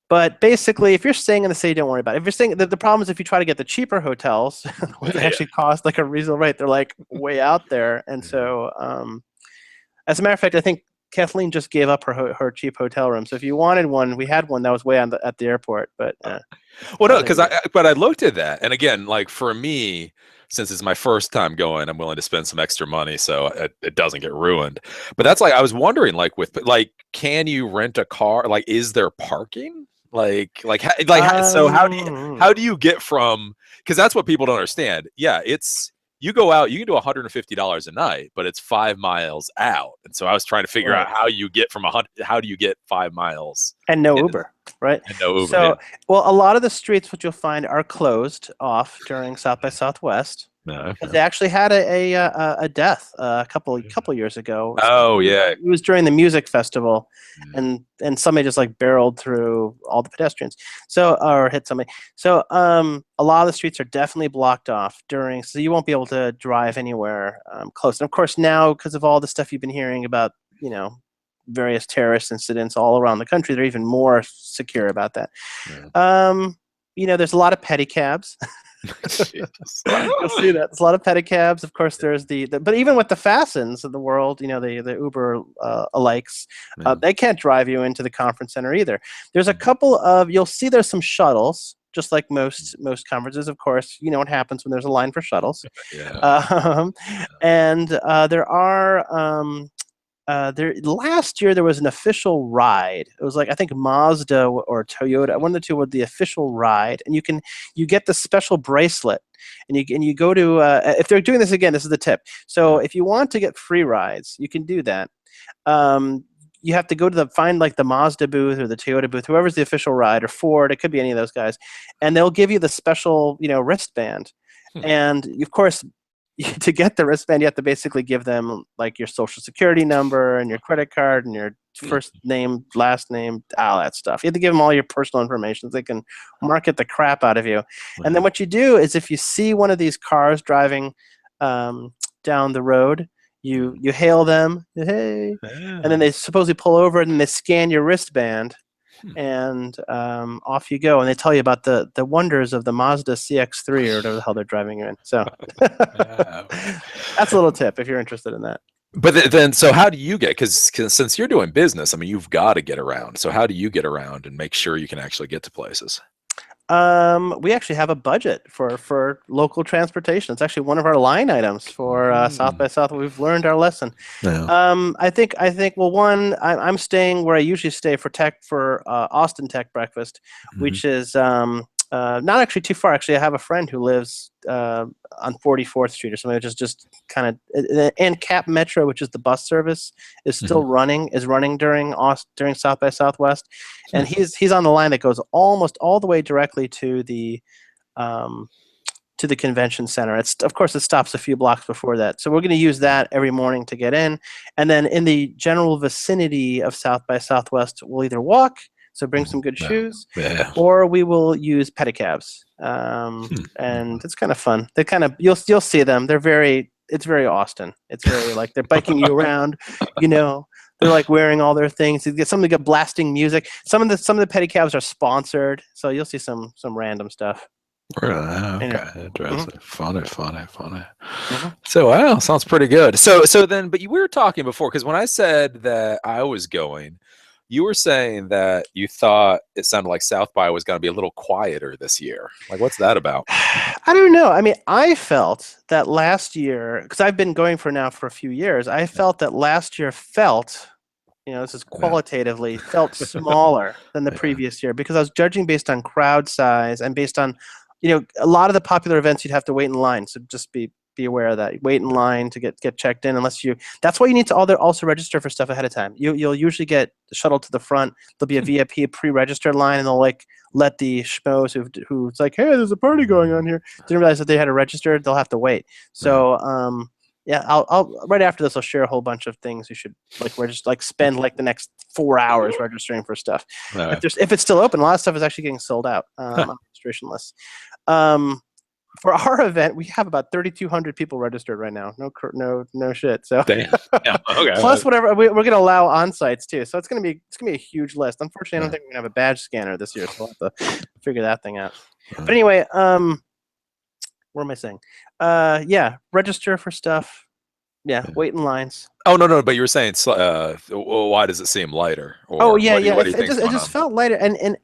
But basically, if you're staying in the city, don't worry about it. If you're staying, the problem is if you try to get the cheaper hotels, which actually cost like a reasonable rate, they're like way out there. And so, as a matter of fact, I think Kathleen just gave up her cheap hotel room. So if you wanted one, we had one that was way at the airport. But well, no, because I looked at that, and again, like for me, since it's my first time going, I'm willing to spend some extra money so it doesn't get ruined. But that's like I was wondering, like can you rent a car? Like, is there parking? So how do you get from? Because that's what people don't understand. Yeah, you go out, you can do $150 a night, but it's 5 miles out. And so I was trying to figure out how you get how do you get 5 miles and no Uber, right? And no Uber. So, well, a lot of the streets which you'll find are closed off during South by Southwest. Okay. They actually had a death a couple years ago. Oh yeah, it was during the music festival, and somebody just like barreled through all the pedestrians, or hit somebody. So a lot of the streets are definitely blocked off so you won't be able to drive anywhere close. And of course now, because of all the stuff you've been hearing about, various terrorist incidents all around the country, they're even more secure about that. Yeah. There's a lot of pedicabs. You'll see that. There's a lot of pedicabs. Of course, there's but even with the Fastens of the world, the Uber alikes, they can't drive you into the conference center either. There's a couple of, you'll see there's some shuttles, just like most conferences. Of course, you know what happens when there's a line for shuttles. Yeah. And there are last year there was an official ride. It was like, I think Mazda or Toyota, one of the two, with the official ride, and you get the special bracelet, and you go to if they're doing this again, this is the tip. So if you want to get free rides, you can do that. You have to go to find like the Mazda booth or the Toyota booth, whoever's the official ride, or Ford. It could be any of those guys, and they'll give you the special wristband. And of course, to get the wristband, you have to basically give them like your social security number and your credit card and your first name, last name, all that stuff. You have to give them all your personal information so they can market the crap out of you. And then what you do is, if you see one of these cars driving down the road, you hail them, hey, and then they supposedly pull over and they scan your wristband. And off you go, and they tell you about the wonders of the Mazda CX-3 or whatever the hell they're driving in. So that's a little tip if you're interested in that. But then, so how do you get? Because since you're doing business, I mean, you've got to get around. So how do you get around and make sure you can actually get to places? We actually have a budget for local transportation. It's actually one of our line items for South by South. We've learned our lesson. Yeah. I think. Well, one, I'm staying where I usually stay for Austin Tech breakfast, which is not actually too far. Actually, I have a friend who lives on 44th Street or something, which is just kind of. And Cap Metro, which is the bus service, is still running. Is running during South by Southwest, and he's on the line that goes almost all the way directly to the convention center. Of course, it stops a few blocks before that. So we're going to use that every morning to get in. And then in the general vicinity of South by Southwest, we'll either walk, so bring some good shoes, or we will use pedicabs. And it's kind of fun. They kind of, you'll see them. It's very Austin. It's very like they're biking you around, you know. They're like wearing all their things. You get somebody got blasting music. Some of the pedicabs are sponsored, so you'll see some random stuff. Really? Okay, interesting. Funny. So, wow, sounds pretty good. So then, but we were talking before, because when I said that I was going, you were saying that you thought it sounded like South by was going to be a little quieter this year. Like, what's that about? I don't know. I mean, I felt that last year, because I've been going for a few years, I felt that last year this is qualitatively, felt smaller than the previous year, because I was judging based on crowd size and based on, a lot of the popular events you'd have to wait in line. So just be aware of that. Wait in line to get checked in, that's why you need to also register for stuff ahead of time. You'll usually get shuttled to the front. There'll be a VIP pre-registered line, and they'll let the schmoes who's like, hey, there's a party going on here, didn't realize that they had to register. They'll have to wait. So I'll right after this, I'll share a whole bunch of things you should register, spend the next 4 hours registering for stuff. If it's still open, a lot of stuff is actually getting sold out on registration lists. For our event, we have about 3,200 people registered right now. No shit. So damn. Yeah, okay. Plus whatever we're going to allow on sites too. So it's going to be a huge list. Unfortunately, I don't think we're going to have a badge scanner this year, so we'll have to figure that thing out. But anyway, what am I saying? Register for stuff. Yeah, wait in lines. Oh no! But you were saying, why does it seem lighter? Or it just felt lighter, and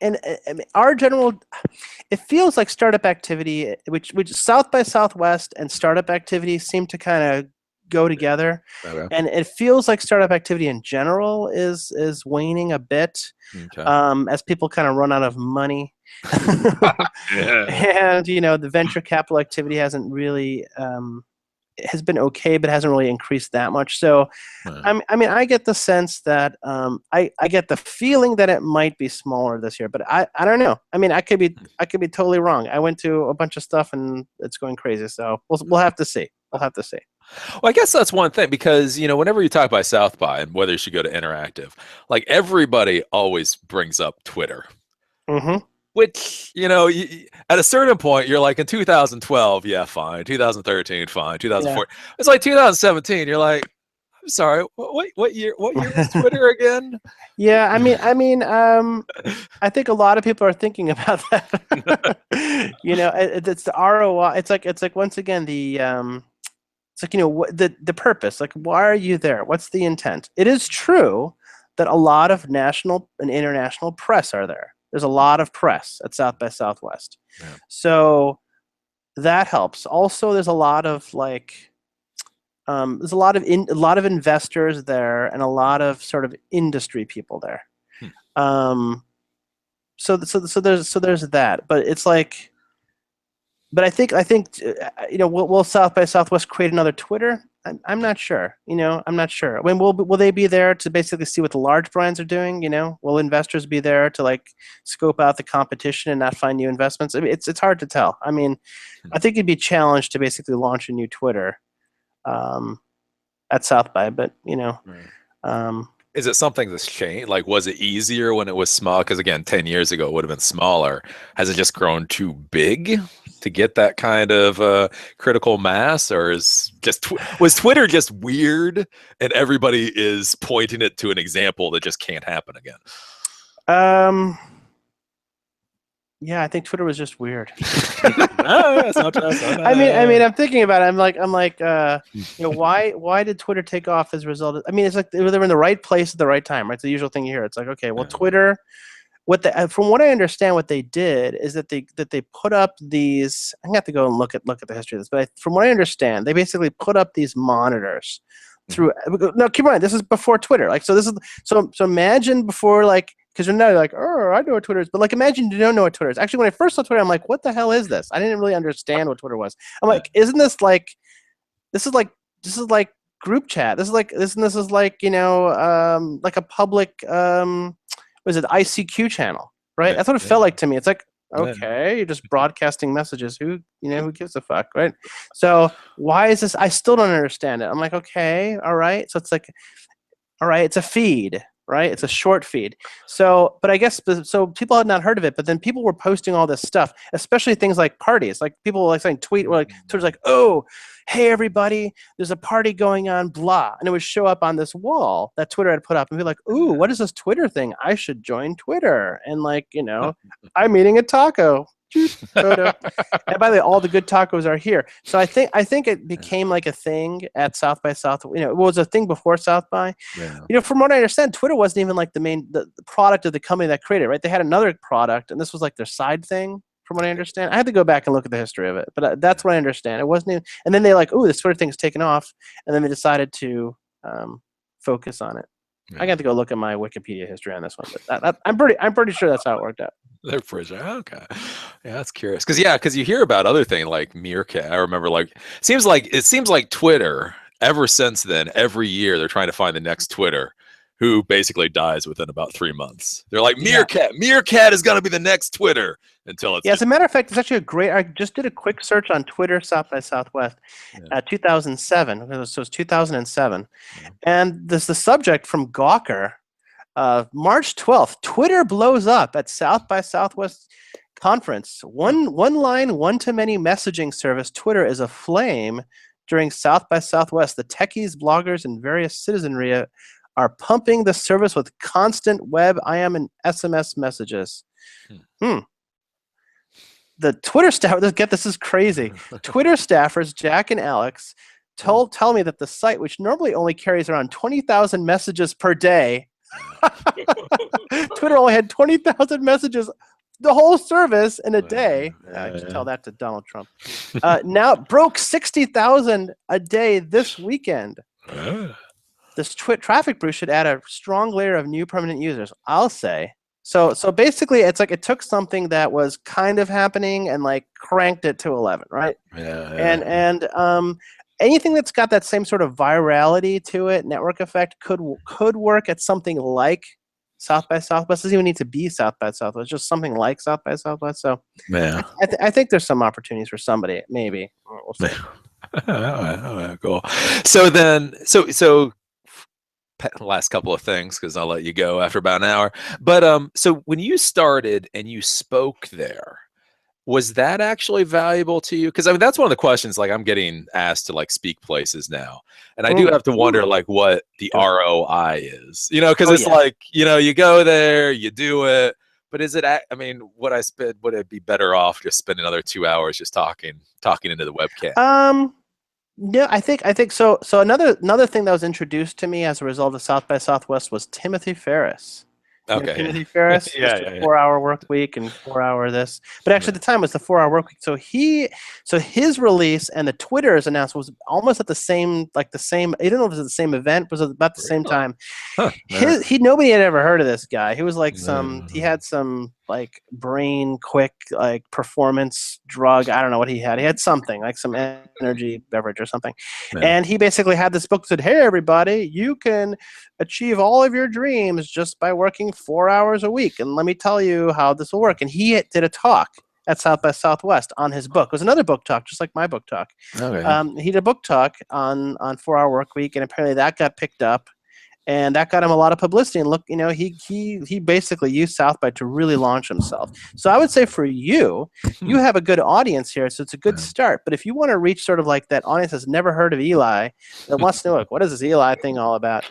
our general, it feels like startup activity, which South by Southwest and startup activity seem to kind of go together, and it feels like startup activity in general is waning a bit, as people kind of run out of money, and the venture capital activity hasn't really. Has been okay, but hasn't really increased that much. So, I get the sense that I get the feeling that it might be smaller this year, but I don't know. I mean, I could be totally wrong. I went to a bunch of stuff and it's going crazy. So we'll have to see. We'll have to see. Well, I guess that's one thing, because whenever you talk about South by and whether you should go to Interactive, everybody always brings up Twitter. Which, at a certain point, you're like, in 2012, yeah, fine. 2013, fine. 2014. Yeah. It's like 2017. You're like, I'm sorry, what year was Twitter again? Yeah, I think a lot of people are thinking about that. It's the ROI. It's like once again the the purpose. Like, why are you there? What's the intent? It is true that a lot of national and international press are there. There's a lot of press at South by Southwest, so that helps. Also, there's a lot of there's a lot of investors there and a lot of sort of industry people there. So there's that, but it's like, but I think will South by Southwest create another Twitter? I'm not sure. I'm not sure. I mean, will they be there to basically see what the large brands are doing? Will investors be there to scope out the competition and not find new investments? I mean, it's hard to tell. I mean, I think it'd be challenged to basically launch a new Twitter at South by, but is it something that's changed? Was it easier when it was small? Because again, 10 years ago, it would have been smaller. Has it just grown too big to get that kind of critical mass? Or was Twitter just weird and everybody is pointing it to an example that just can't happen again? Yeah, I think Twitter was just weird. No, that's not true. I mean, I'm thinking about it. I'm like, why did Twitter take off as a result of? I mean, it's like they were in the right place at the right time, right? It's the usual thing you hear. It's like, okay, well, Twitter. From what I understand, what they did is that they put up these. I'm gonna have to go and look at the history of this, but from what I understand, they basically put up these monitors through. No, keep in mind, this is before Twitter. Like, so this is so imagine before, like, because you're now like, oh, I know what Twitter is, but like, imagine you don't know what Twitter is. Actually, when I first saw Twitter, I'm like, what the hell is this? I didn't really understand what Twitter was. I'm like, isn't this like, this is like group chat. This is like this is like like a public was it ICQ channel, right? Yeah, That's what it felt like to me. It's like, okay, yeah. you're just broadcasting messages. Who gives a fuck, right? So why is this? I still don't understand it. I'm like, okay, all right. So it's like, all right, it's a feed, right? It's a short feed. So, but I guess so people had not heard of it, but then people were posting all this stuff, especially things like parties. Like people like saying tweet, or like Twitter's like, oh, hey everybody, there's a party going on, blah, and it would show up on this wall that Twitter had put up, and be like, ooh, what is this Twitter thing? I should join Twitter, and like, I'm eating a taco. And by the way, all the good tacos are here. So I think it became like a thing at South by South. It was a thing before South by. Yeah. From what I understand, Twitter wasn't even like the product of the company that created it, right? They had another product, and this was like their side thing. From what I understand, I had to go back and look at the history of it, but that's what I understand. It wasn't even, and then they like, oh, this Twitter thing's taken off, and then they decided to focus on it. I got to go look at my Wikipedia history on this one, but I'm pretty sure that's how it worked out. They're pretty okay. Yeah, that's curious. Because you hear about other things like Meerkat. I remember it seems like Twitter ever since then, every year they're trying to find the next Twitter who basically dies within about 3 months. They're like, Meerkat. Meerkat is gonna be the next Twitter until it's as a matter of fact, it's actually a great. I just did a quick search on Twitter South by Southwest, 2007. So it's 2007, and this the subject from Gawker. March 12th, Twitter blows up at South by Southwest conference. One line, one-to-many messaging service, Twitter, is aflame during South by Southwest. The techies, bloggers, and various citizenry are pumping the service with constant web, IM, and SMS messages. The Twitter staff, this is crazy. Twitter staffers, Jack and Alex, tell me that the site, which normally only carries around 20,000 messages per day, Twitter only had 20,000 messages the whole service in a day. I should tell that to Donald Trump. Now broke 60,000 a day this weekend. This traffic boost should add a strong layer of new permanent users, I'll say. So basically, it's like it took something that was kind of happening and like cranked it to 11, right? And anything that's got that same sort of virality to it, network effect, could work at something like South by Southwest. It doesn't even need to be South by Southwest, just something like South by Southwest. So I think there's some opportunities for somebody, maybe. We'll see. All right, cool. So then, so last couple of things, because I'll let you go after about an hour. But so when you started and you spoke there, was that actually valuable to you? Because I mean, that's one of the questions like I'm getting asked to like speak places now, and I do have to wonder like what the ROI is, because it's like you go there, you do it, but is it? I mean, would it be better off just spend another 2 hours just talking into the webcam? Yeah, I think so. So another thing that was introduced to me as a result of South by Southwest was Timothy Ferriss. Timothy Ferriss, just a 4-hour work week and 4-hour this. But actually, at the time, it was the 4-hour work week. So his release and the Twitter's announcement was almost at the same. I didn't know if it was the same event, but it was about the same time. Nobody had ever heard of this guy. He was like he had some like brain quick like performance drug. I don't know what he had. He had something like some energy beverage or something. And he basically had this book that said, hey, everybody, you can achieve all of your dreams just by working 4 hours a week. And let me tell you how this will work. And he did a talk at South by Southwest on his book. It was another book talk, just like my book talk. He did a book talk on 4-hour work week, and apparently that got picked up. And that got him a lot of publicity. And look, he basically used South by to really launch himself. So I would say for you have a good audience here, so it's a good start. But if you want to reach sort of like that audience that's never heard of Eli, that wants to know, like, what is this Eli thing all about?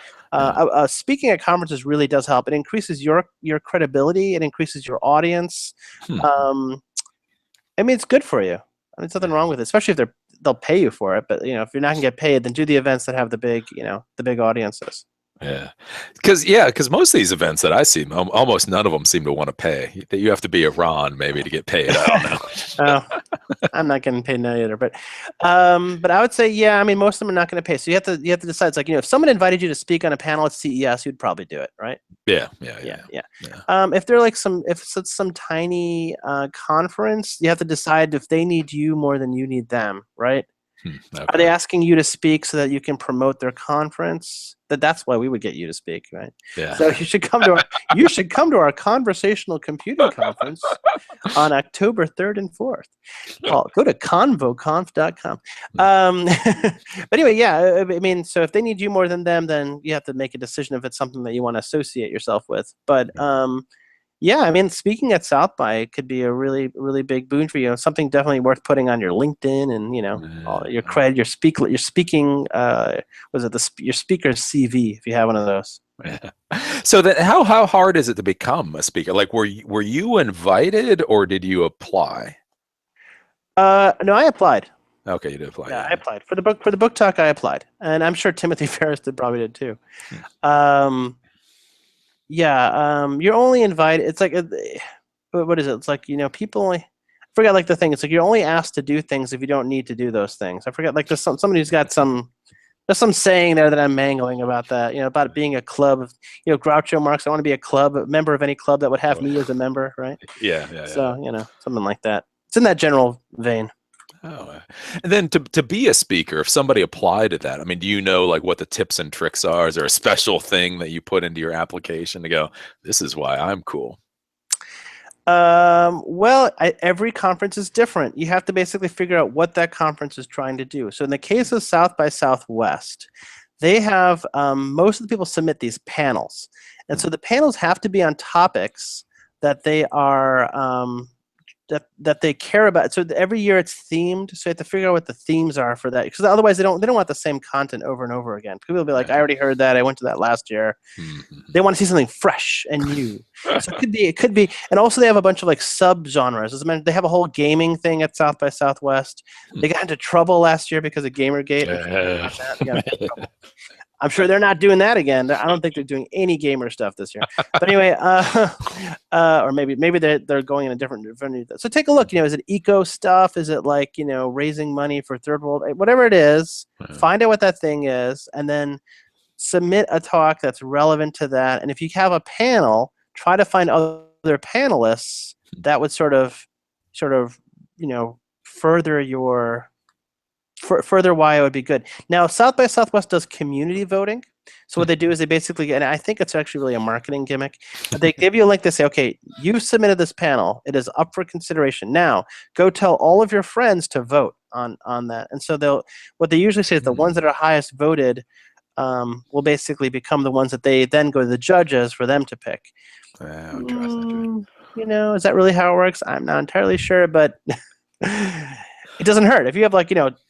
Speaking at conferences really does help. It increases your credibility. It increases your audience. I mean, it's good for you. I mean, there's nothing wrong with it, especially if they'll pay you for it. But if you're not gonna get paid, then do the events that have the big audiences. Because most of these events that I see, almost none of them seem to want to pay. You have to be a Ron maybe to get paid. I don't know. I'm not getting paid now either, but I would say, yeah, I mean, most of them are not going to pay. So you have to decide. It's like, if someone invited you to speak on a panel at CES, you'd probably do it, right? Yeah. If they're like if it's some tiny conference, you have to decide if they need you more than you need them, right? Okay. Are they asking you to speak so that you can promote their conference? That's why we would get you to speak, right? Yeah. So you should come to our conversational computing conference on October 3rd and 4th. Well, go to convoconf.com. But anyway, yeah, I mean, so if they need you more than them, then you have to make a decision if it's something that you want to associate yourself with. But yeah, I mean, speaking at South by could be a really, really big boon for you. Something definitely worth putting on your LinkedIn and all your cred, your speaking. Was it your speaker's CV if you have one of those? Yeah. So then, how hard is it to become a speaker? Like, were you invited or did you apply? No, I applied. Okay, you did apply. Yeah, I applied for the book talk. I applied, and I'm sure Timothy Ferris probably did too. You're only invited. It's like, what is it? It's like, people only, I forget like the thing. It's like you're only asked to do things if you don't need to do those things. I forget, like there's somebody who's got there's some saying there that I'm mangling about that, about being a club. Groucho Marx, I want to be a member of any club that would have me as a member, right? Yeah. So, something like that. It's in that general vein. Oh, and then to be a speaker, if somebody applied to that, I mean, do you know like what the tips and tricks are? Is there a special thing that you put into your application to go, this is why I'm cool? Well, every conference is different. You have to basically figure out what that conference is trying to do. So in the case of South by Southwest, they have most of the people submit these panels. And so the panels have to be on topics that they are that they care about. So every year it's themed. So you have to figure out what the themes are for that, because otherwise they don't want the same content over and over again. People will be like, I already heard that. I went to that last year. They want to see something fresh and new. So it could be, and also they have a bunch of like sub genres. As I mentioned, they have a whole gaming thing at South by Southwest. They got into trouble last year because of Gamergate. I'm sure they're not doing that again. I don't think they're doing any gamer stuff this year. But anyway, or maybe they're going in a different. So take a look. Is it eco stuff? Is it like raising money for third world? Whatever it is, find out what that thing is, and then submit a talk that's relevant to that. And if you have a panel, try to find other panelists that would sort of further why it would be good. Now, South by Southwest does community voting. So what they do is they basically, and I think it's actually really a marketing gimmick, they give you a link to say, okay, you submitted this panel. It is up for consideration. Now, go tell all of your friends to vote on that. And so what they usually say is the ones that are highest voted will basically become the ones that they then go to the judges for them to pick. Interesting. Is that really how it works? I'm not entirely sure, but it doesn't hurt. If you have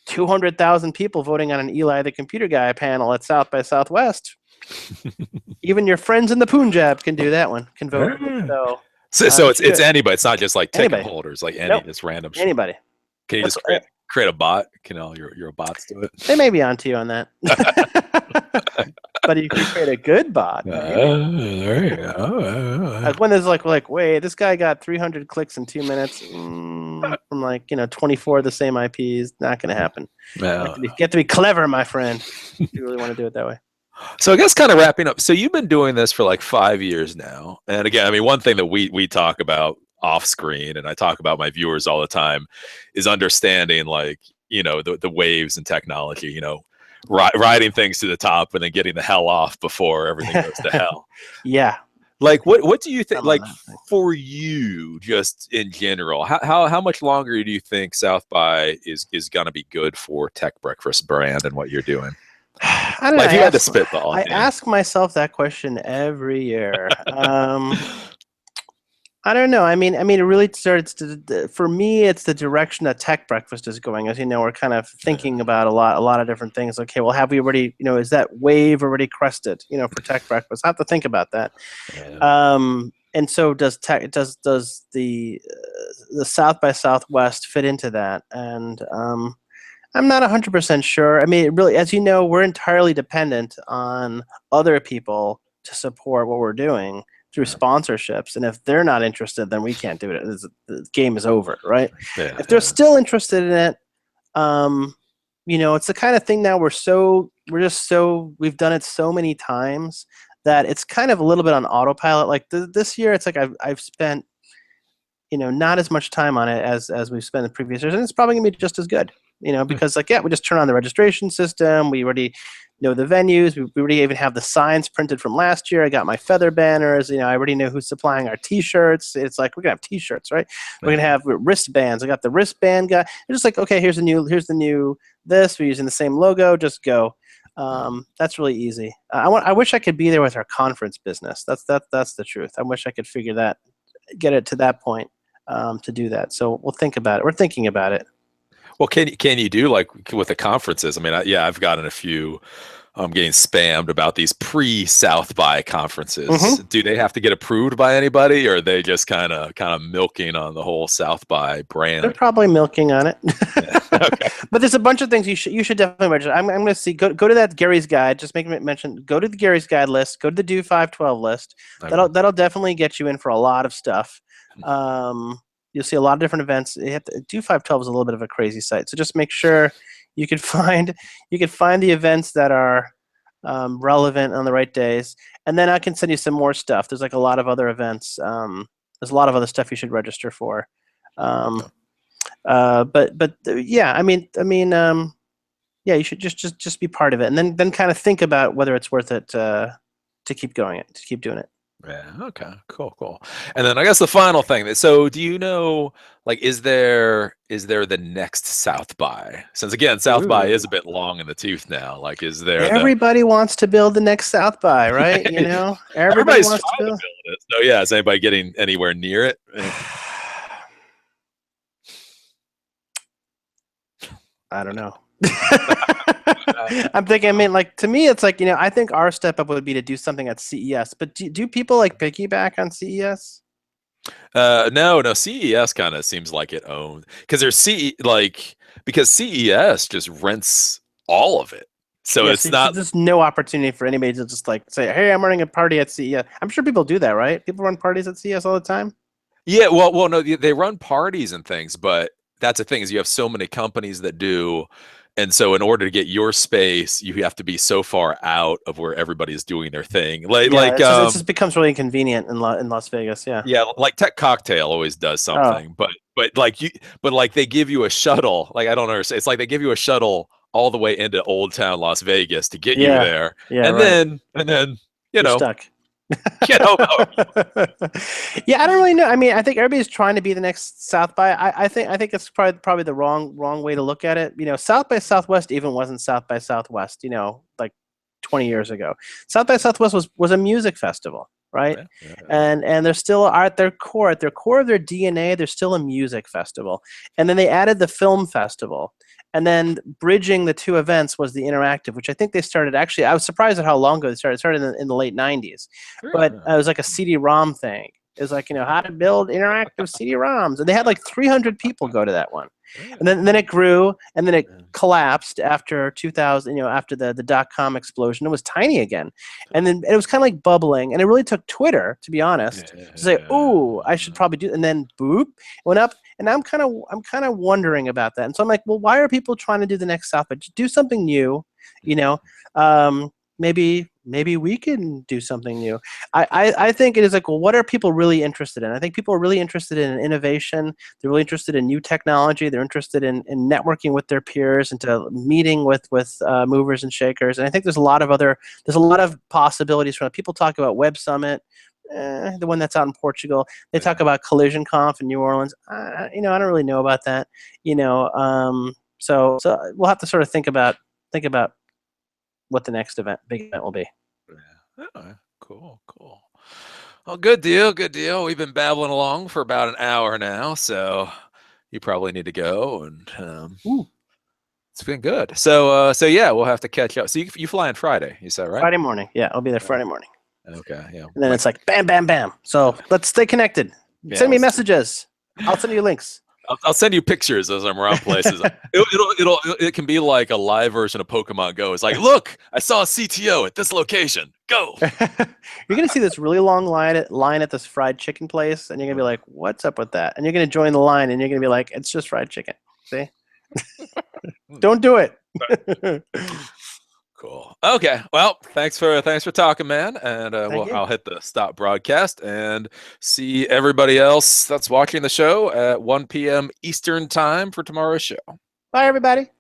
200,000 people voting on an Eli the Computer Guy panel at South by Southwest, even your friends in the Punjab can do that one, can vote. So it's anybody. It's not just like ticket holders, like this random anybody. Can you just create a bot? Can all your bots do it? They may be onto you on that. But if you create a good bot, there you go. Like when there's like, wait, this guy got 300 clicks in 2 minutes from 24 of the same IPs. Not going to happen. No. You have to be clever, my friend, if you really want to do it that way. So I guess kind of wrapping up. So you've been doing this for like 5 years now. And again, I mean, one thing that we talk about off screen, and I talk about my viewers all the time, is understanding the waves in technology, riding things to the top and then getting the hell off before everything goes to hell. Yeah. Like what do you think, like for you, just in general, how much longer do you think South by is going to be good for Tech Breakfast brand and what you're doing? I don't know. If you had to spitball. I ask myself that question every year. I don't know. It really starts to, for me, it's the direction that Tech Breakfast is going. As you know, we're kind of thinking about a lot of different things. Okay, well, have we already, is that wave already crested, for Tech Breakfast? I have to think about that. Yeah. And so does the South by Southwest fit into that? And I'm not 100% sure. It really, as you know, we're entirely dependent on other people to support what we're doing through Yeah. sponsorships. And if they're not interested, then we can't do it. The game is over, right? Yeah. If they're still interested in it, um, it's the kind of thing now we've done it so many times that it's kind of a little bit on autopilot. Like this year, it's like I've spent, not as much time on it as we've spent in the previous years, and it's probably gonna be just as good. Because like, yeah, we just turn on the registration system. We already know the venues. We already even have the signs printed from last year. I got my feather banners. I already know who's supplying our T-shirts. It's like we're gonna have T-shirts, right? We're gonna have wristbands. I got the wristband guy. It's just like, okay, here's the new this. We're using the same logo. Just go. That's really easy. I wish I could be there with our conference business. That's the truth. I wish I could get it to that point to do that. So we'll think about it. We're thinking about it. Well, can you do like with the conferences? Yeah, I've gotten a few. I'm getting spammed about these pre-South by conferences. Mm-hmm. Do they have to get approved by anybody, or are they just kind of milking on the whole South by They're brand? probably milking on it. Yeah. Okay. But there's a bunch of things you should definitely register. I'm going to see. Go to that Gary's Guide. Just make mention. Go to the Gary's Guide list. Go to the Do 512 list. Okay. That'll definitely get you in for a lot of stuff. You'll see a lot of different events. Do 512 is a little bit of a crazy site, so just make sure you can find the events that are relevant on the right days, and then I can send you some more stuff. There's like a lot of other events. There's a lot of other stuff you should register for. Um, yeah, yeah, you should just be part of it, and then kind of think about whether it's worth it to keep to keep doing it. Yeah. Okay. Cool. And then I guess the final thing. So, do you know, like, is there the next South by? Since again, South by Ooh. is a bit long in the tooth now. Like, is there the Everybody wants to build the next South by, right? Everybody everybody's wants to trying to build. build it. So yeah, is anybody getting anywhere near it? I don't know. I'm thinking. Like to me, it's like I think our step up would be to do something at CES. But do people like piggyback on CES? No. CES kind of seems like it owns because because CES just rents all of it. So Yeah, it's so not. there's no opportunity for anybody to just like say, "Hey, I'm running a party at CES." I'm sure people do that, right? People run parties at CES all the time. Yeah, well, no, they run parties and things, but that's the thing is you have so many companies that do, and so in order to get your space, you have to be so far out of where everybody's doing their thing. Yeah, it just becomes really inconvenient in Las Vegas. Yeah. Yeah, like Tech Cocktail always does Oh, something, but like they give you a shuttle. Like I don't understand. It's like they give you a shuttle all the way into Old Town Las Vegas to get you yeah, there, yeah, and right. then you You're know stuck. get home. Yeah, I don't really know. I think everybody's trying to be the next South by. I think it's probably the wrong way to look at it. South by Southwest even wasn't South by Southwest. Like 20 years ago, South by Southwest was a music festival, right? Yeah. And they're still at their core of their DNA. They're still a music festival, and then they added the film festival. And then bridging the two events was the interactive, which I think they started. Actually, I was surprised at how long ago they started. It started in the late '90s, but it was like a CD-ROM thing. It was like how to build interactive CD-ROMs, and they had like 300 people go to that one, and then it grew, and then it collapsed after 2000. After the dot-com explosion, it was tiny again, and then it was kind of like bubbling, and it really took Twitter, to be honest, to say, "Oh, I should probably do," and then boop, it went up. And I'm kind of wondering about that. And so I'm like, well, why are people trying to do the next South by? Just do something new, you know. Maybe we can do something new. I think it is like, well, what are people really interested in? I think people are really interested in innovation. They're really interested in new technology. They're interested in networking with their peers and to meeting with movers and shakers. And I think there's a lot of possibilities from it. People talk about Web Summit. The one that's out in Portugal. They talk about Collision Conf in New Orleans. I don't really know about that. So we'll have to sort of think about what the next big event will be. Yeah. Oh, cool. Oh, good deal, good deal. We've been babbling along for about an hour now, so you probably need to go, and Ooh. it's been good. So yeah, we'll have to catch up. So you fly on Friday, you said, right? Friday morning. Yeah, I'll be there Friday morning. Okay, yeah. And then it's like bam, bam, bam. So let's stay connected. Yeah, Send me let's- messages. I'll send you links. I'll send you pictures as I'm around places. It can be like a live version of Pokemon Go. It's like, look, I saw a CTO at this location. Go. You're gonna see this really long line at this fried chicken place, and you're gonna be like, "What's up with that?" And you're gonna join the line, and you're gonna be like, "It's just fried chicken." See? Don't do it. Cool. Okay. Well, thanks for talking, man. And Thank you. I'll hit the stop broadcast and see everybody else that's watching the show at 1 p.m. Eastern time for tomorrow's show. Bye, everybody.